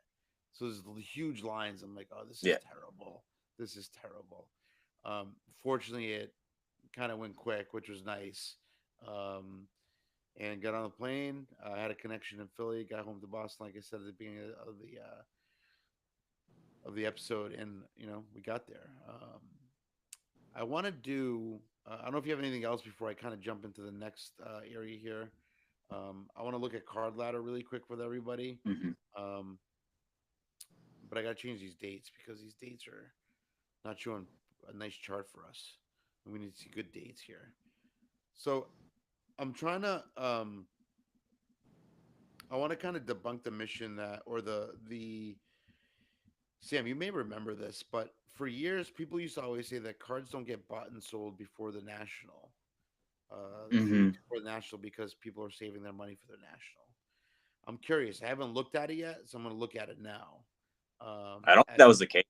So there's huge lines. I'm like, oh, this is Yeah. terrible. This is terrible. Fortunately, it kind of went quick, which was nice. Um, and got on the plane. I had a connection in Philly. Got home to Boston, like I said at the beginning of the episode, and we got there. I want to do. I don't know if you have anything else before I kind of jump into the next area here. I want to look at card ladder really quick with everybody, Hmm. um, but I got to change these dates because these dates are not showing a nice chart for us. And we need to see good dates here. So I'm trying to. I want to kind of debunk the mission that, or the Sam, you may remember this, but for years, people used to always say that cards don't get bought and sold before the national, a few Hmm. weeks before the national, because people are saving their money for the national. I'm curious. I haven't looked at it yet, so I'm going to look at it now. I don't think At that was the case.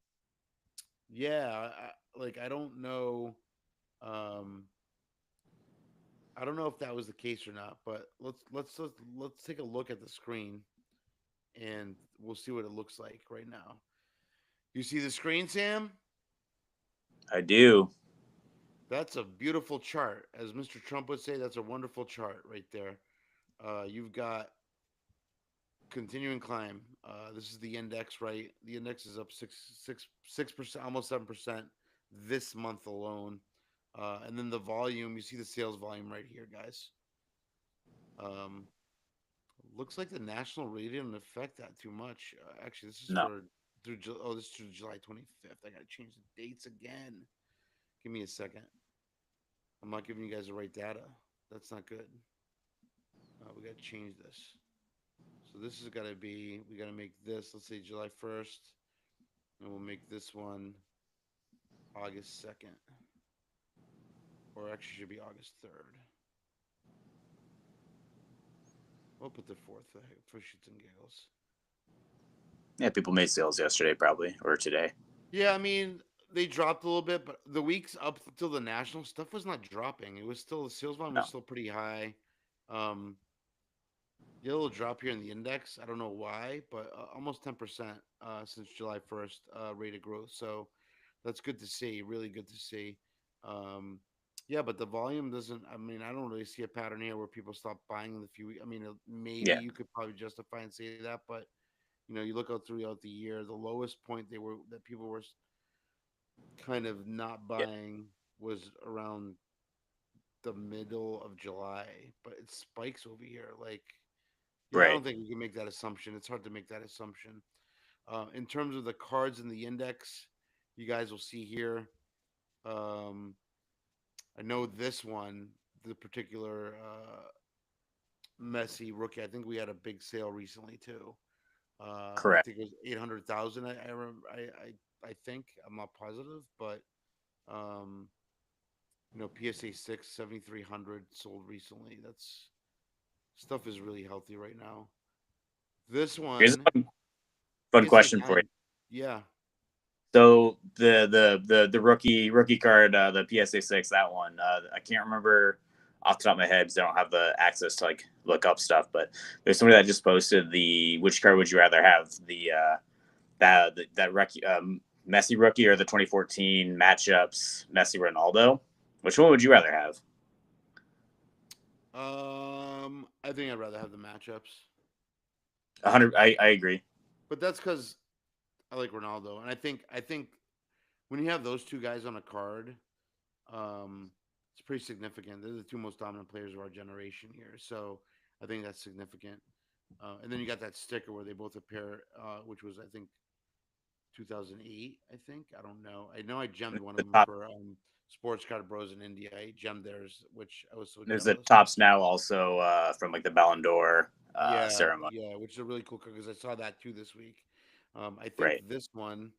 Yeah, like I don't know. Um, I don't know if that was the case or not, but let's take a look at the screen and we'll see what it looks like right now. You see the screen, Sam? I do. That's a beautiful chart. As Mr. Trump would say, that's a wonderful chart right there. You've got continuing climb. This is the index, right? The index is up 6%, almost 7% this month alone. And then the volume, you see the sales volume right here, guys. Um, Looks like the national rate didn't affect that too much. Actually, this is No, for this is through July 25th. I gotta change the dates again. Give me a second. I'm not giving you guys the right data. That's not good. We gotta change this. So this is gotta be. We gotta make this. Let's say July 1st, and we'll make this one August 2nd, or actually should be August 3rd. We'll put the fourth for shits and giggles. yeah, people made sales yesterday probably or today. Yeah, I mean, they dropped a little bit, but the weeks up until the national stuff was not dropping. It was still the sales volume was No, still pretty high. Um, you had a little drop here in the index. I don't know why, but almost 10% since July 1st rate of growth. So that's good to see. Really good to see. Um, yeah, but the volume doesn't. I mean, I don't really see a pattern here where people stop buying in the few. I mean, maybe yeah, you could probably justify and say that, but you look out throughout the year, the lowest point that people were kind of not yeah, buying was around the middle of July, but it spikes over here. Like, yeah, I right. don't think we can make that assumption. It's hard to make that assumption. In terms of the cards in the index, you guys will see here. Um, I know this one, the particular Messi rookie. I think we had a big sale recently too. I Correct. think it was 800,000. I remember. I think I'm not positive, but um, PSA 6 7,300 sold recently. That's stuff is really healthy right now. This Here's a one, fun PSA question for you. 10. Yeah. So the rookie card, the PSA 6, that one, I can't remember off the top of my head because I don't have the access to like look up stuff. But there's somebody that just posted the which card would you rather have the that rookie Messi rookie or the 2014 matchups Messi Ronaldo? Which one would you rather have? I think I'd rather have the matchups, 100. I agree. but that's because I like Ronaldo, and I think when you have those two guys on a card, um, it's pretty significant. They're the two most dominant players of our generation here, so I think that's significant. And then you got that sticker where they both appear, which was I think 2008. I don't know. I know I gemmed one of The them top for Sports Card Bros in India. I gemmed theirs, which I was so there's the jealous. tops now also from like the Ballon d'Or Yeah, ceremony. yeah, which is a really cool card because I saw that too this week. I think Right. this one.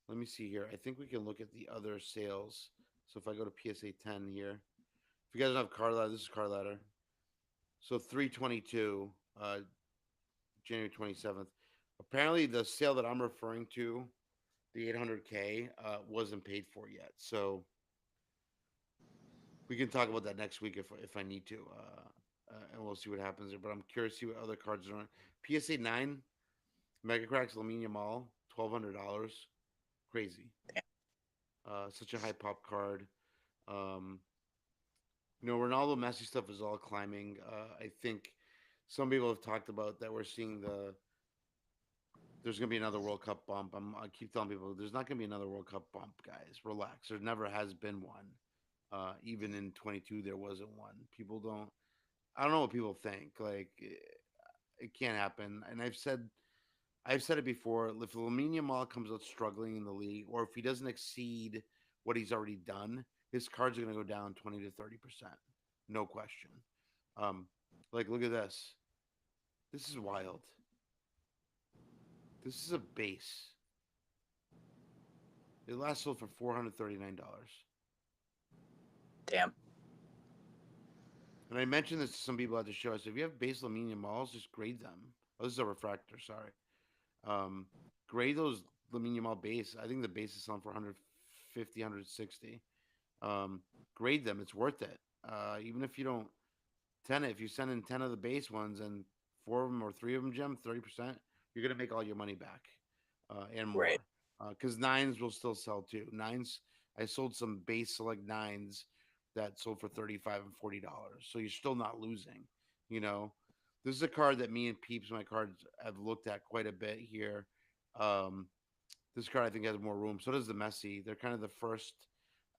Let me see here. I think we can look at the other sales. So if I go to PSA 10 here, if you guys don't have card ladder, this is card ladder. So 322, January 27th. Apparently, the sale that I'm referring to, the 800K, wasn't paid for yet. So we can talk about that next week if I need to, and we'll see what happens there. But I'm curious to see what other cards are on. PSA 9, Mega Cracks Lamine Yamal, $1,200. Crazy. Such a high pop card. Um, Ronaldo Messi stuff is all climbing. I think some people have talked about that we're seeing there's going to be another World Cup bump. I keep telling people there's not going to be another World Cup bump, guys. Relax. There never has been one. Even in 22, there wasn't one. People don't. I don't know what people think. Like it can't happen. And I've said it before. If Lamine Yamal comes out struggling in the league, or if he doesn't exceed what he's already done, his cards are going to go down 20 to 30%, no question. Um, like look at this. This is wild. This is a base. It last sold for $439. Damn. And I mentioned this to some people at the show. I said, if you have base aluminium malls, just grade them. Oh, this is a refractor. Sorry. Um, grade those aluminium mall base. I think the base is selling for 150, 160. Um, grade them. It's worth it. Even if you don't 10, if you send in 10 of the base ones and four of them or three of them gem 30%, you're going to make all your money back and Right. more. Because nines will still sell too. Nines, I sold some base select nines that sold for 35 and $40. So you're still not losing. You know, this is a card that me and Peeps, my cards, have looked at quite a bit here. Um, this card I think has more room. So does the Messi. They're kind of the first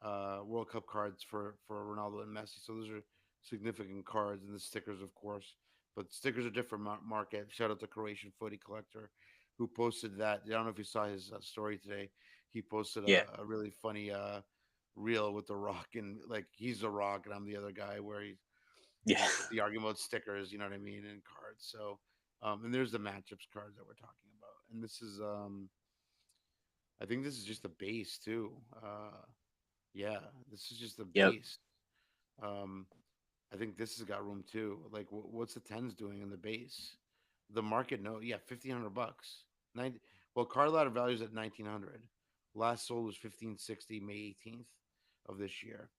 World Cup cards for Ronaldo and Messi. So those are significant cards, and the stickers, of course. But stickers are different market. Shout out to Croatian Footy Collector, who posted that. I don't know if you saw his story today. He posted Yeah. a really funny reel with the Rock, and like he's the Rock and I'm the other guy, where Yeah. the argument about stickers. You know what I mean? And cards. So and there's the matchups cards that we're talking about, and this is I think this is just a base too. Yeah, this is just the Yep. base. Um, I think this has got room too. Like, what's the tens doing in the base? The market, no, yeah, $1,500. 90. Well, car ladder values at 1,900. Last sold was 1,560 May 18th of this year.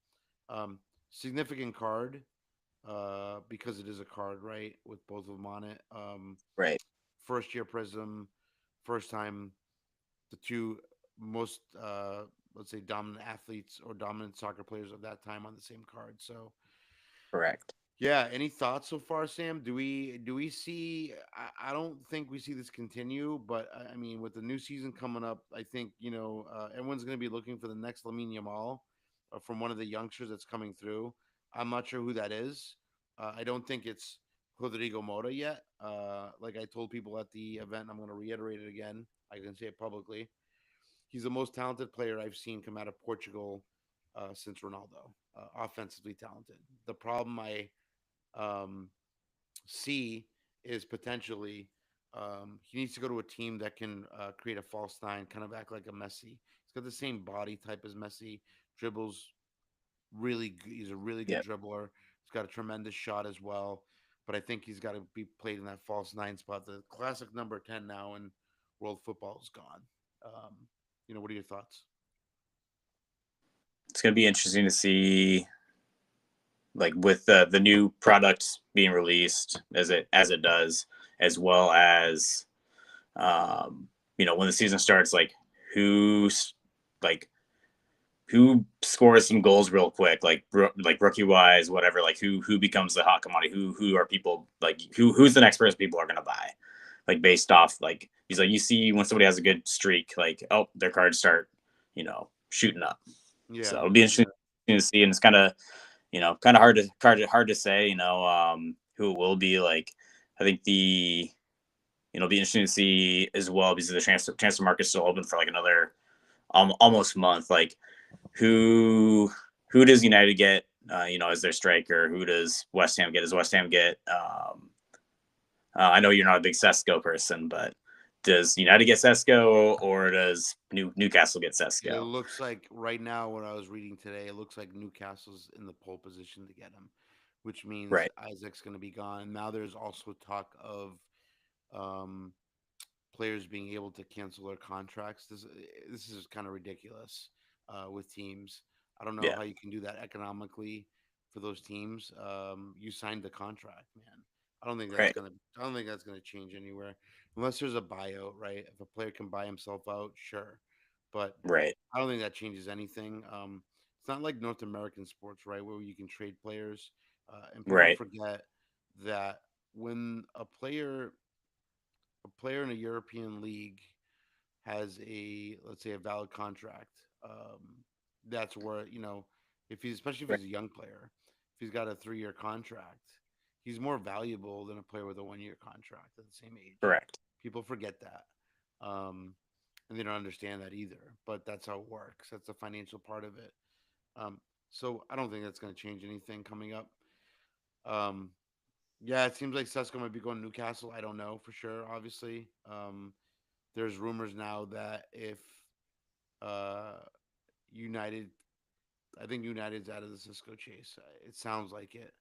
Um, Significant card, because it is a card, right? With both of them on it. Right. First year Prism, first time the two most let's say dominant athletes or dominant soccer players of that time on the same card. So Correct. yeah, any thoughts so far, Sam? Do we see? I don't think we see this continue, but I mean, with the new season coming up, I think everyone's going to be looking for the next Lamine Yamal from one of the youngsters that's coming through. I'm not sure who that is. I don't think it's Rodrigo Mota yet. Like I told people at the event, I'm going to reiterate it again. I can say it publicly. He's the most talented player I've seen come out of Portugal since Ronaldo. Offensively talented. The problem I um, see is potentially he needs to go to a team that can create a false nine, kind of act like a Messi. He's got the same body type as Messi, dribbles he's a really good Yep. dribbler. He's got a tremendous shot as well. But I think he's got to be played in that false nine spot. The classic number 10 now in world football is gone. Um, what are your thoughts? It's gonna be interesting to see, like with the new product being released as it does, as well as when the season starts, like who's like who scores some goals real quick, like rookie wise, whatever. Like who becomes the hot commodity? Who are people like who's the next person people are gonna buy? Like based off like he's like you see when somebody has a good streak, like oh their cards start shooting up. So Yeah, it'll be interesting yeah, to see, and it's kind of hard to say who it will be. Like I think it'll be interesting to see as well because the transfer market's still open for like another almost month. Like who who does United get? As their striker. Who does West Ham get? Does West Ham get? I know you're not a big Sesko person, but does United get Sesko or does Newcastle get it Sesko? looks like right now, what I was reading today, it looks like Newcastle's in the pole position to get him, which means Right, Isaac's going to be gone. Now there's also talk of um, players being able to cancel their contracts. This is kind of ridiculous with teams. I don't know yeah, how you can do that economically for those teams. You signed the contract, man. I don't think that's right, gonna. I don't think that's gonna change anywhere, unless there's a buyout, right? If a player can buy himself out, sure, but right, I don't think that changes anything. It's not like North American sports, right, where you can trade players, and people right, forget that when a player in a European league has a, let's say, a valid contract, that's where if he's, especially if right, he's a young player, if he's got a 3-year contract, he's more valuable than a player with a 1-year contract at the same age. correct. People forget that, and they don't understand that either. But that's how it works. That's the financial part of it. Um, so I don't think that's going to change anything coming up. Um, yeah, it seems like Sesko might be going to Newcastle. I don't know for sure. Obviously, there's rumors now that if uh, United. I think United's out of the Cisco chase. It sounds like it.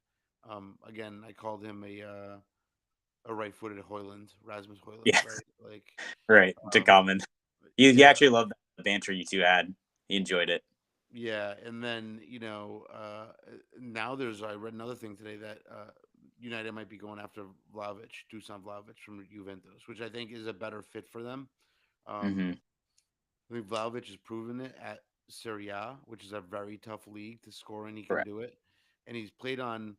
Again, I called him a right-footed Hoyland, Rasmus Hoyland, Yeah, right? Like, right. To um, common. He yeah, actually loved the banter you two had. He enjoyed it. yeah. And then now I read another thing today that United might be going after Dusan Vlahovic from Juventus, which I think is a better fit for them. Hmm. Um, I think Vlahovic has proven it at Serie A, which is a very tough league to score in. He can Correct. do it, and he's played on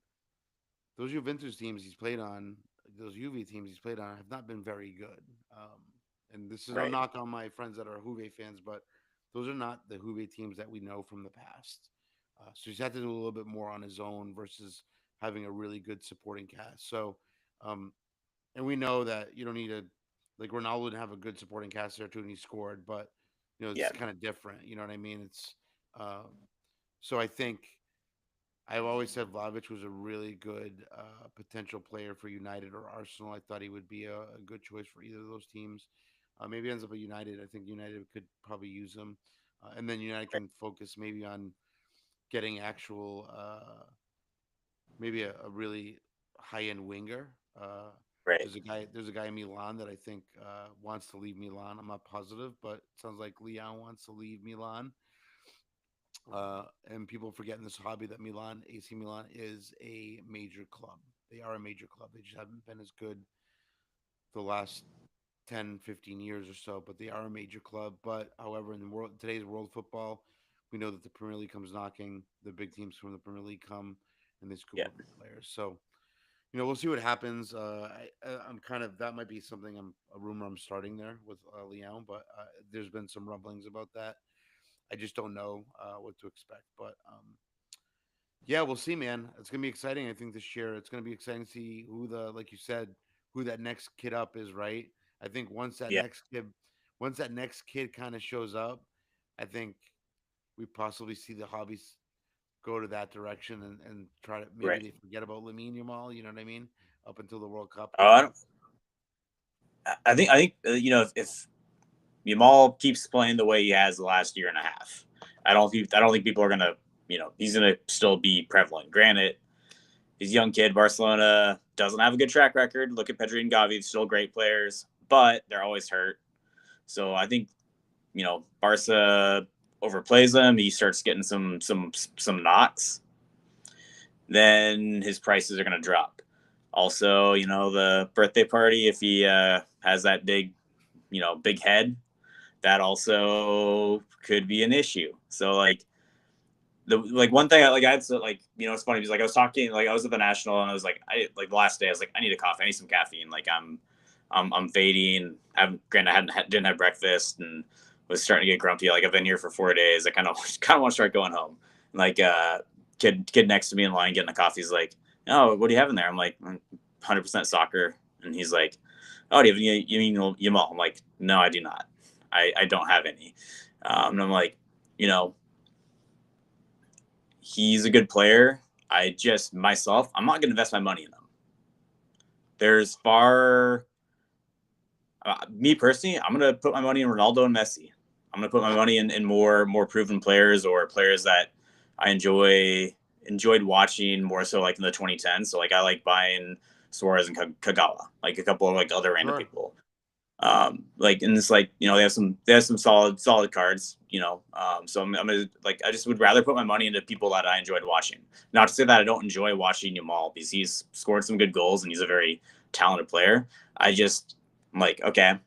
those Juventus teams. He's played on those Juve teams. He's played on have not been very good. And this is no Right. knock on my friends that are Juve fans, but those are not the Juve teams that we know from the past. So he's had to do a little bit more on his own versus having a really good supporting cast. So, um, and we know that you don't need a like Ronaldo didn't have a good supporting cast there too, and he scored, but it's Yeah. kind of different. You know what I mean? So I think I've always said Vlahovic was a really good potential player for United or Arsenal. I thought he would be a good choice for either of those teams. Maybe ends up at United. I think United could probably use him, and then United Right. can focus maybe on getting actual maybe a really high end winger. Right. There's a guy in Milan that I think wants to leave Milan. I'm not positive, but it sounds like Leon wants to leave Milan. And people forget in this hobby that AC Milan, is a major club. They are a major club. They just haven't been as good the last 10, 15 years or so, but they are a major club. But however, in today's world football, we know that the Premier League comes knocking. The big teams from the Premier League come and they scoop Yeah. up the players. So we'll see what happens. I'm kind of that might be something a rumor I'm starting there with Leon, but there's been some rumblings about that. I just don't know what to expect, but yeah, we'll see, man. It's gonna be exciting. I think this year it's gonna be exciting to see like you said, who that next kid up is. Right. I think Yeah. once that next kid kind of shows up, I think we possibly see the hobbies go to that direction and try to maybe Right. they forget about Lamine Yamal. You know what I mean? Up until the World Cup Oh, I here. don't. I think if Yamal keeps playing the way he has the last year and a half, I don't think people are gonna he's gonna still be prevalent. Granted, he's a young kid. Barcelona doesn't have a good track record. Look at Pedri and Gavi; still great players, but they're always hurt. So I think Barca overplays him. He starts getting some knocks. Then his prices are going to drop. Also, the birthday party, if he has that big head, that also could be an issue. So one thing I had to it's funny because I was talking I was at the national and I was I like the last day I was I need a coffee, I need some caffeine. I'm fading. Granted, didn't have breakfast and was starting to get grumpy. I've been here for 4 days. I kind of want to start going home. And, kid next to me in line getting a coffee is like, oh, what do you have in there? I'm like, 100% soccer. And he's like, oh, do you have any? You mean Yamal? I'm like, no, I do not. I don't have any. And I'm like, you know, he's a good player. I'm not going to invest my money in him. There's far Me personally, I'm gonna put my money in Ronaldo and Messi. I'm gonna put my money in more proven players or players that I enjoyed watching more so in the 2010s. So I like buying Suarez and Kagawa, a couple of other random Sure. people. And it's they have some solid cards. So I'm gonna I just would rather put my money into people that I enjoyed watching. Not to say that I don't enjoy watching Yamal because he's scored some good goals and he's a very talented player. I'm like, okay,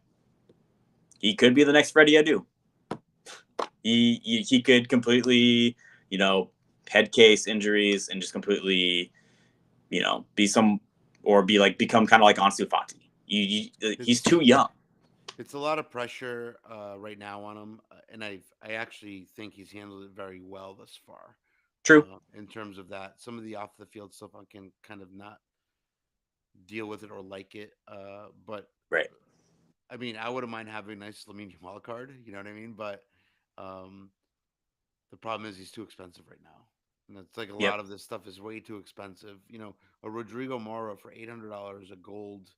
he could be the next Freddie Adu. He could completely, you know, head case injuries and just completely, be some or be become kind of like Ansu Fati. He's It's too young. it's a lot of pressure right now on him, and I actually think he's handled it very well thus far. True. In terms of that, some of the off the field stuff I can kind of not deal with it or like it. But Right. I mean, I wouldn't mind having a nice Lamine Yamal card. You know what I mean? But um, the problem is he's too expensive right now. And it's like a Yep. lot of this stuff is way too expensive. A Rodrigo Mora for $800, a gold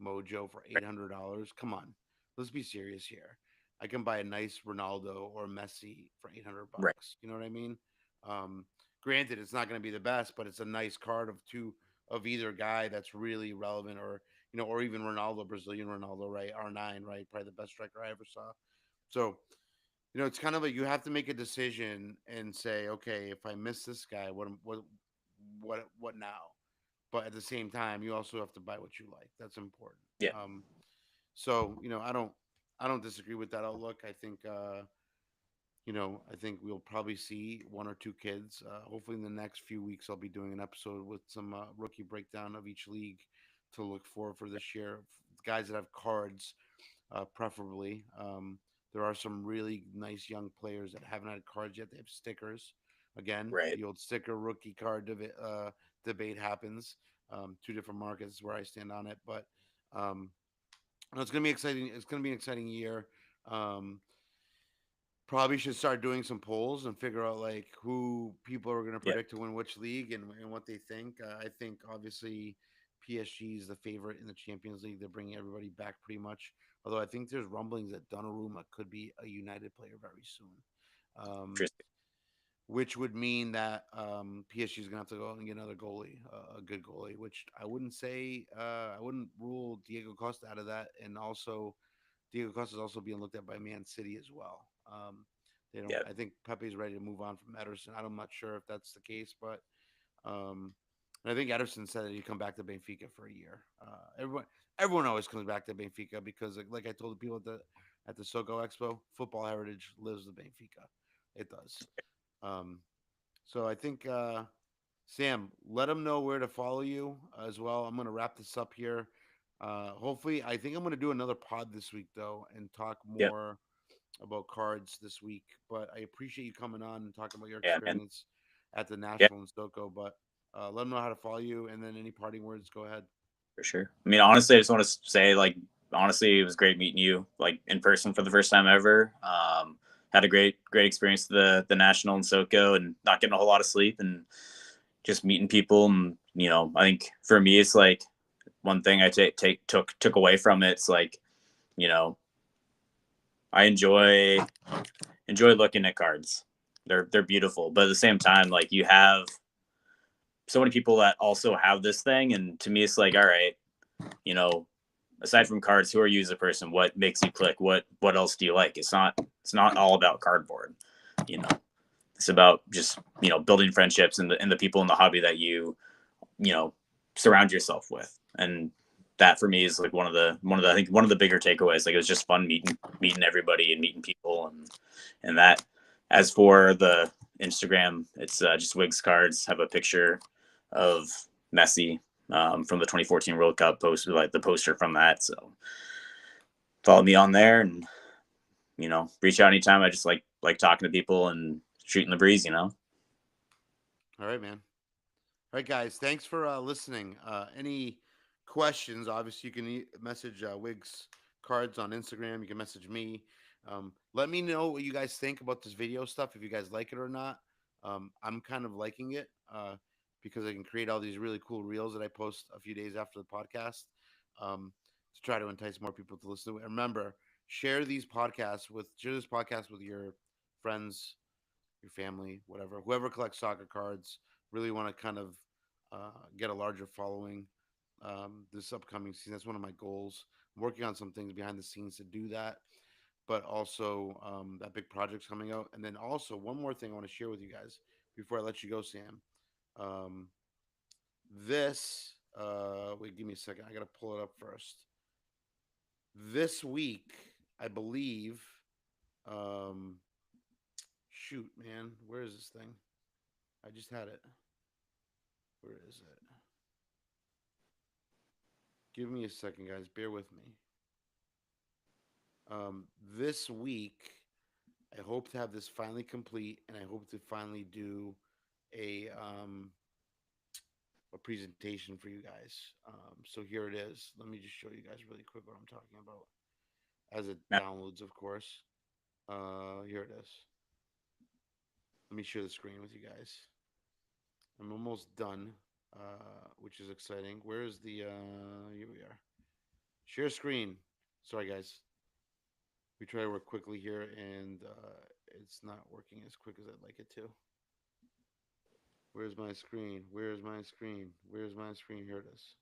Mojo for $800. Come on, let's be serious here. I can buy a nice Ronaldo or Messi for 800 Right. bucks. You know what I mean? Um, Granted, it's not going to be the best, but it's a nice card of two of either guy that's really relevant, or or even Ronaldo, Brazilian Ronaldo, right? R9, right? Probably the best striker I ever saw. So it's kind of like you have to make a decision and say, okay, if I miss this guy, what now? But at the same time, you also have to buy what you like. That's important. Yeah. So I don't disagree with that outlook. I think we'll probably see one or two kids. Hopefully, in the next few weeks, I'll be doing an episode with some rookie breakdown of each league to look for this year. Guys that have cards, preferably. There are some really nice young players that haven't had cards yet. They have stickers. Again, Right. the old sticker rookie card debate happens. Two different markets where I stand on it, but um, it's going to be exciting. It's going to be an exciting year. Um, Probably should start doing some polls and figure out like who people are going to Yeah. predict to win which league and what they think. I think obviously PSG is the favorite in the Champions League. They're bringing everybody back pretty much. Although I think there's rumblings that Donnarumma could be a United player very soon, um, Interesting. which would mean that PSG is going to have to go out and get another goalie, a good goalie. Which I wouldn't say I wouldn't rule Diego Costa out of that, and also Diego Costa is also being looked at by Man City as well. They don't. Yeah. I think Pepe's ready to move on from Ederson. I'm not sure if that's the case, but um, and I think Ederson said that he'd come back to Benfica for a year. Everyone always comes back to Benfica because, like I told the people at the Soco Expo, football heritage lives with Benfica. It does. Um, so I think Sam, let them know where to follow you as well. I'm going to wrap this up here. Hopefully, I think I'm going to do another pod this week though and talk Yeah. more about cards this week. But I appreciate you coming on and talking about your Yeah, man. experience at the Yeah, National in Stoco. But let them know how to follow you, and then any parting words. Go ahead. for sure. I mean, honestly, I just want to say, like, honestly, it was great meeting you, like, in person for the first time ever. Had a great experience at the National in Soco, and not getting a whole lot of sleep, and just meeting people. And I think for me, it's like one thing I took away from it. It's like, you know, I enjoy looking at cards. They're beautiful, but at the same time, like, you have so many people that also have this thing, and to me, it's like, all right, you know, aside from cards, who are you as a person? What makes you click? What else do you like? It's not all about cardboard. You know, it's about just building friendships and the people in the hobby that you know surround yourself with. And that for me is like one of the I think one of the bigger takeaways. Like, it was just fun meeting everybody and meeting people, and that. As for the Instagram, it's just Wigs Cards. Have a picture of Messi from the 2014 World Cup post, like the poster from that. So follow me on there, and reach out anytime. I just like talking to people and shooting the breeze. All right, man. All right, guys. Thanks for listening. Any questions? Obviously, you can message Wigs Cards on Instagram. You can message me. Let me know what you guys think about this video stuff. If you guys like it or not. I'm kind of liking it because I can create all these really cool reels that I post a few days after the podcast to try to entice more people to listen to it. And remember, share this podcast with your friends, your family, whatever, whoever collects soccer cards. Really want to kind of get a larger following this upcoming season. That's one of my goals. I'm working on some things behind the scenes to do that, but also that big project's coming out. And then also one more thing I want to share with you guys before I let you go, Sam. Um, wait, give me a second. I got to pull it up first. This week, I believe. Um, Shoot, man, where is this thing? I just had it. Where is it? Give me a second, guys. Bear with me. This week, I hope to have this finally complete, and I hope to finally do a um, a presentation for you guys. So here it is. Let me just show you guys really quick what I'm talking about as it Yeah. downloads, of course. Here it is. Let me share the screen with you guys. I'm almost done, which is exciting. Where is the? Here we are. Share screen. Sorry, guys. We try to work quickly here, and it's not working as quick as I'd like it to. Where's my screen? Where's my screen? Where's my screen? Here it is.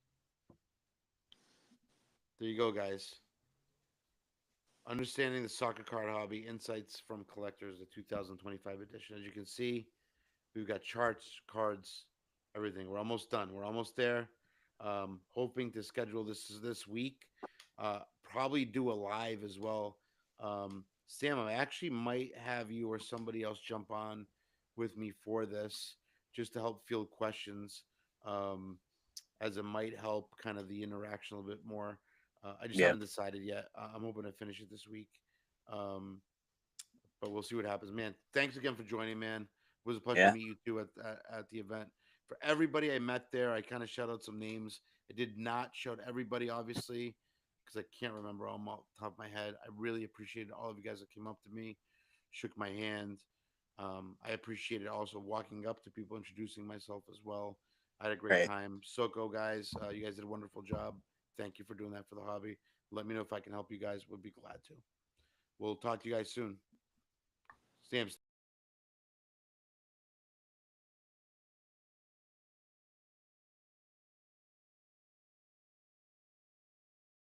There you go, guys. Understanding the soccer card hobby, insights from collectors, the 2025 edition. As you can see, we've got charts, cards, everything. We're almost done. We're almost there. Hoping to schedule this week. Probably do a live as well. Sam, I actually might have you or somebody else jump on with me for this, just to help field questions. Um, as it might help kind of the interaction a little bit more. I just Yeah. haven't decided yet. I'm hoping to finish it this week. Um, but we'll see what happens, man. Thanks again for joining, man. It was a pleasure to Yeah. meet you too at the event. For everybody I met there, I kind of shout out some names. I did not shout everybody, obviously, because I can't remember all off the top of my head. I really appreciated all of you guys that came up to me, shook my hand. I appreciated also walking up to people, introducing myself as well. I had a great Right. time. Soco guys, you guys did a wonderful job. Thank you for doing that for the hobby. Let me know if I can help you guys. Would be glad to. We'll talk to you guys soon. Sam, stay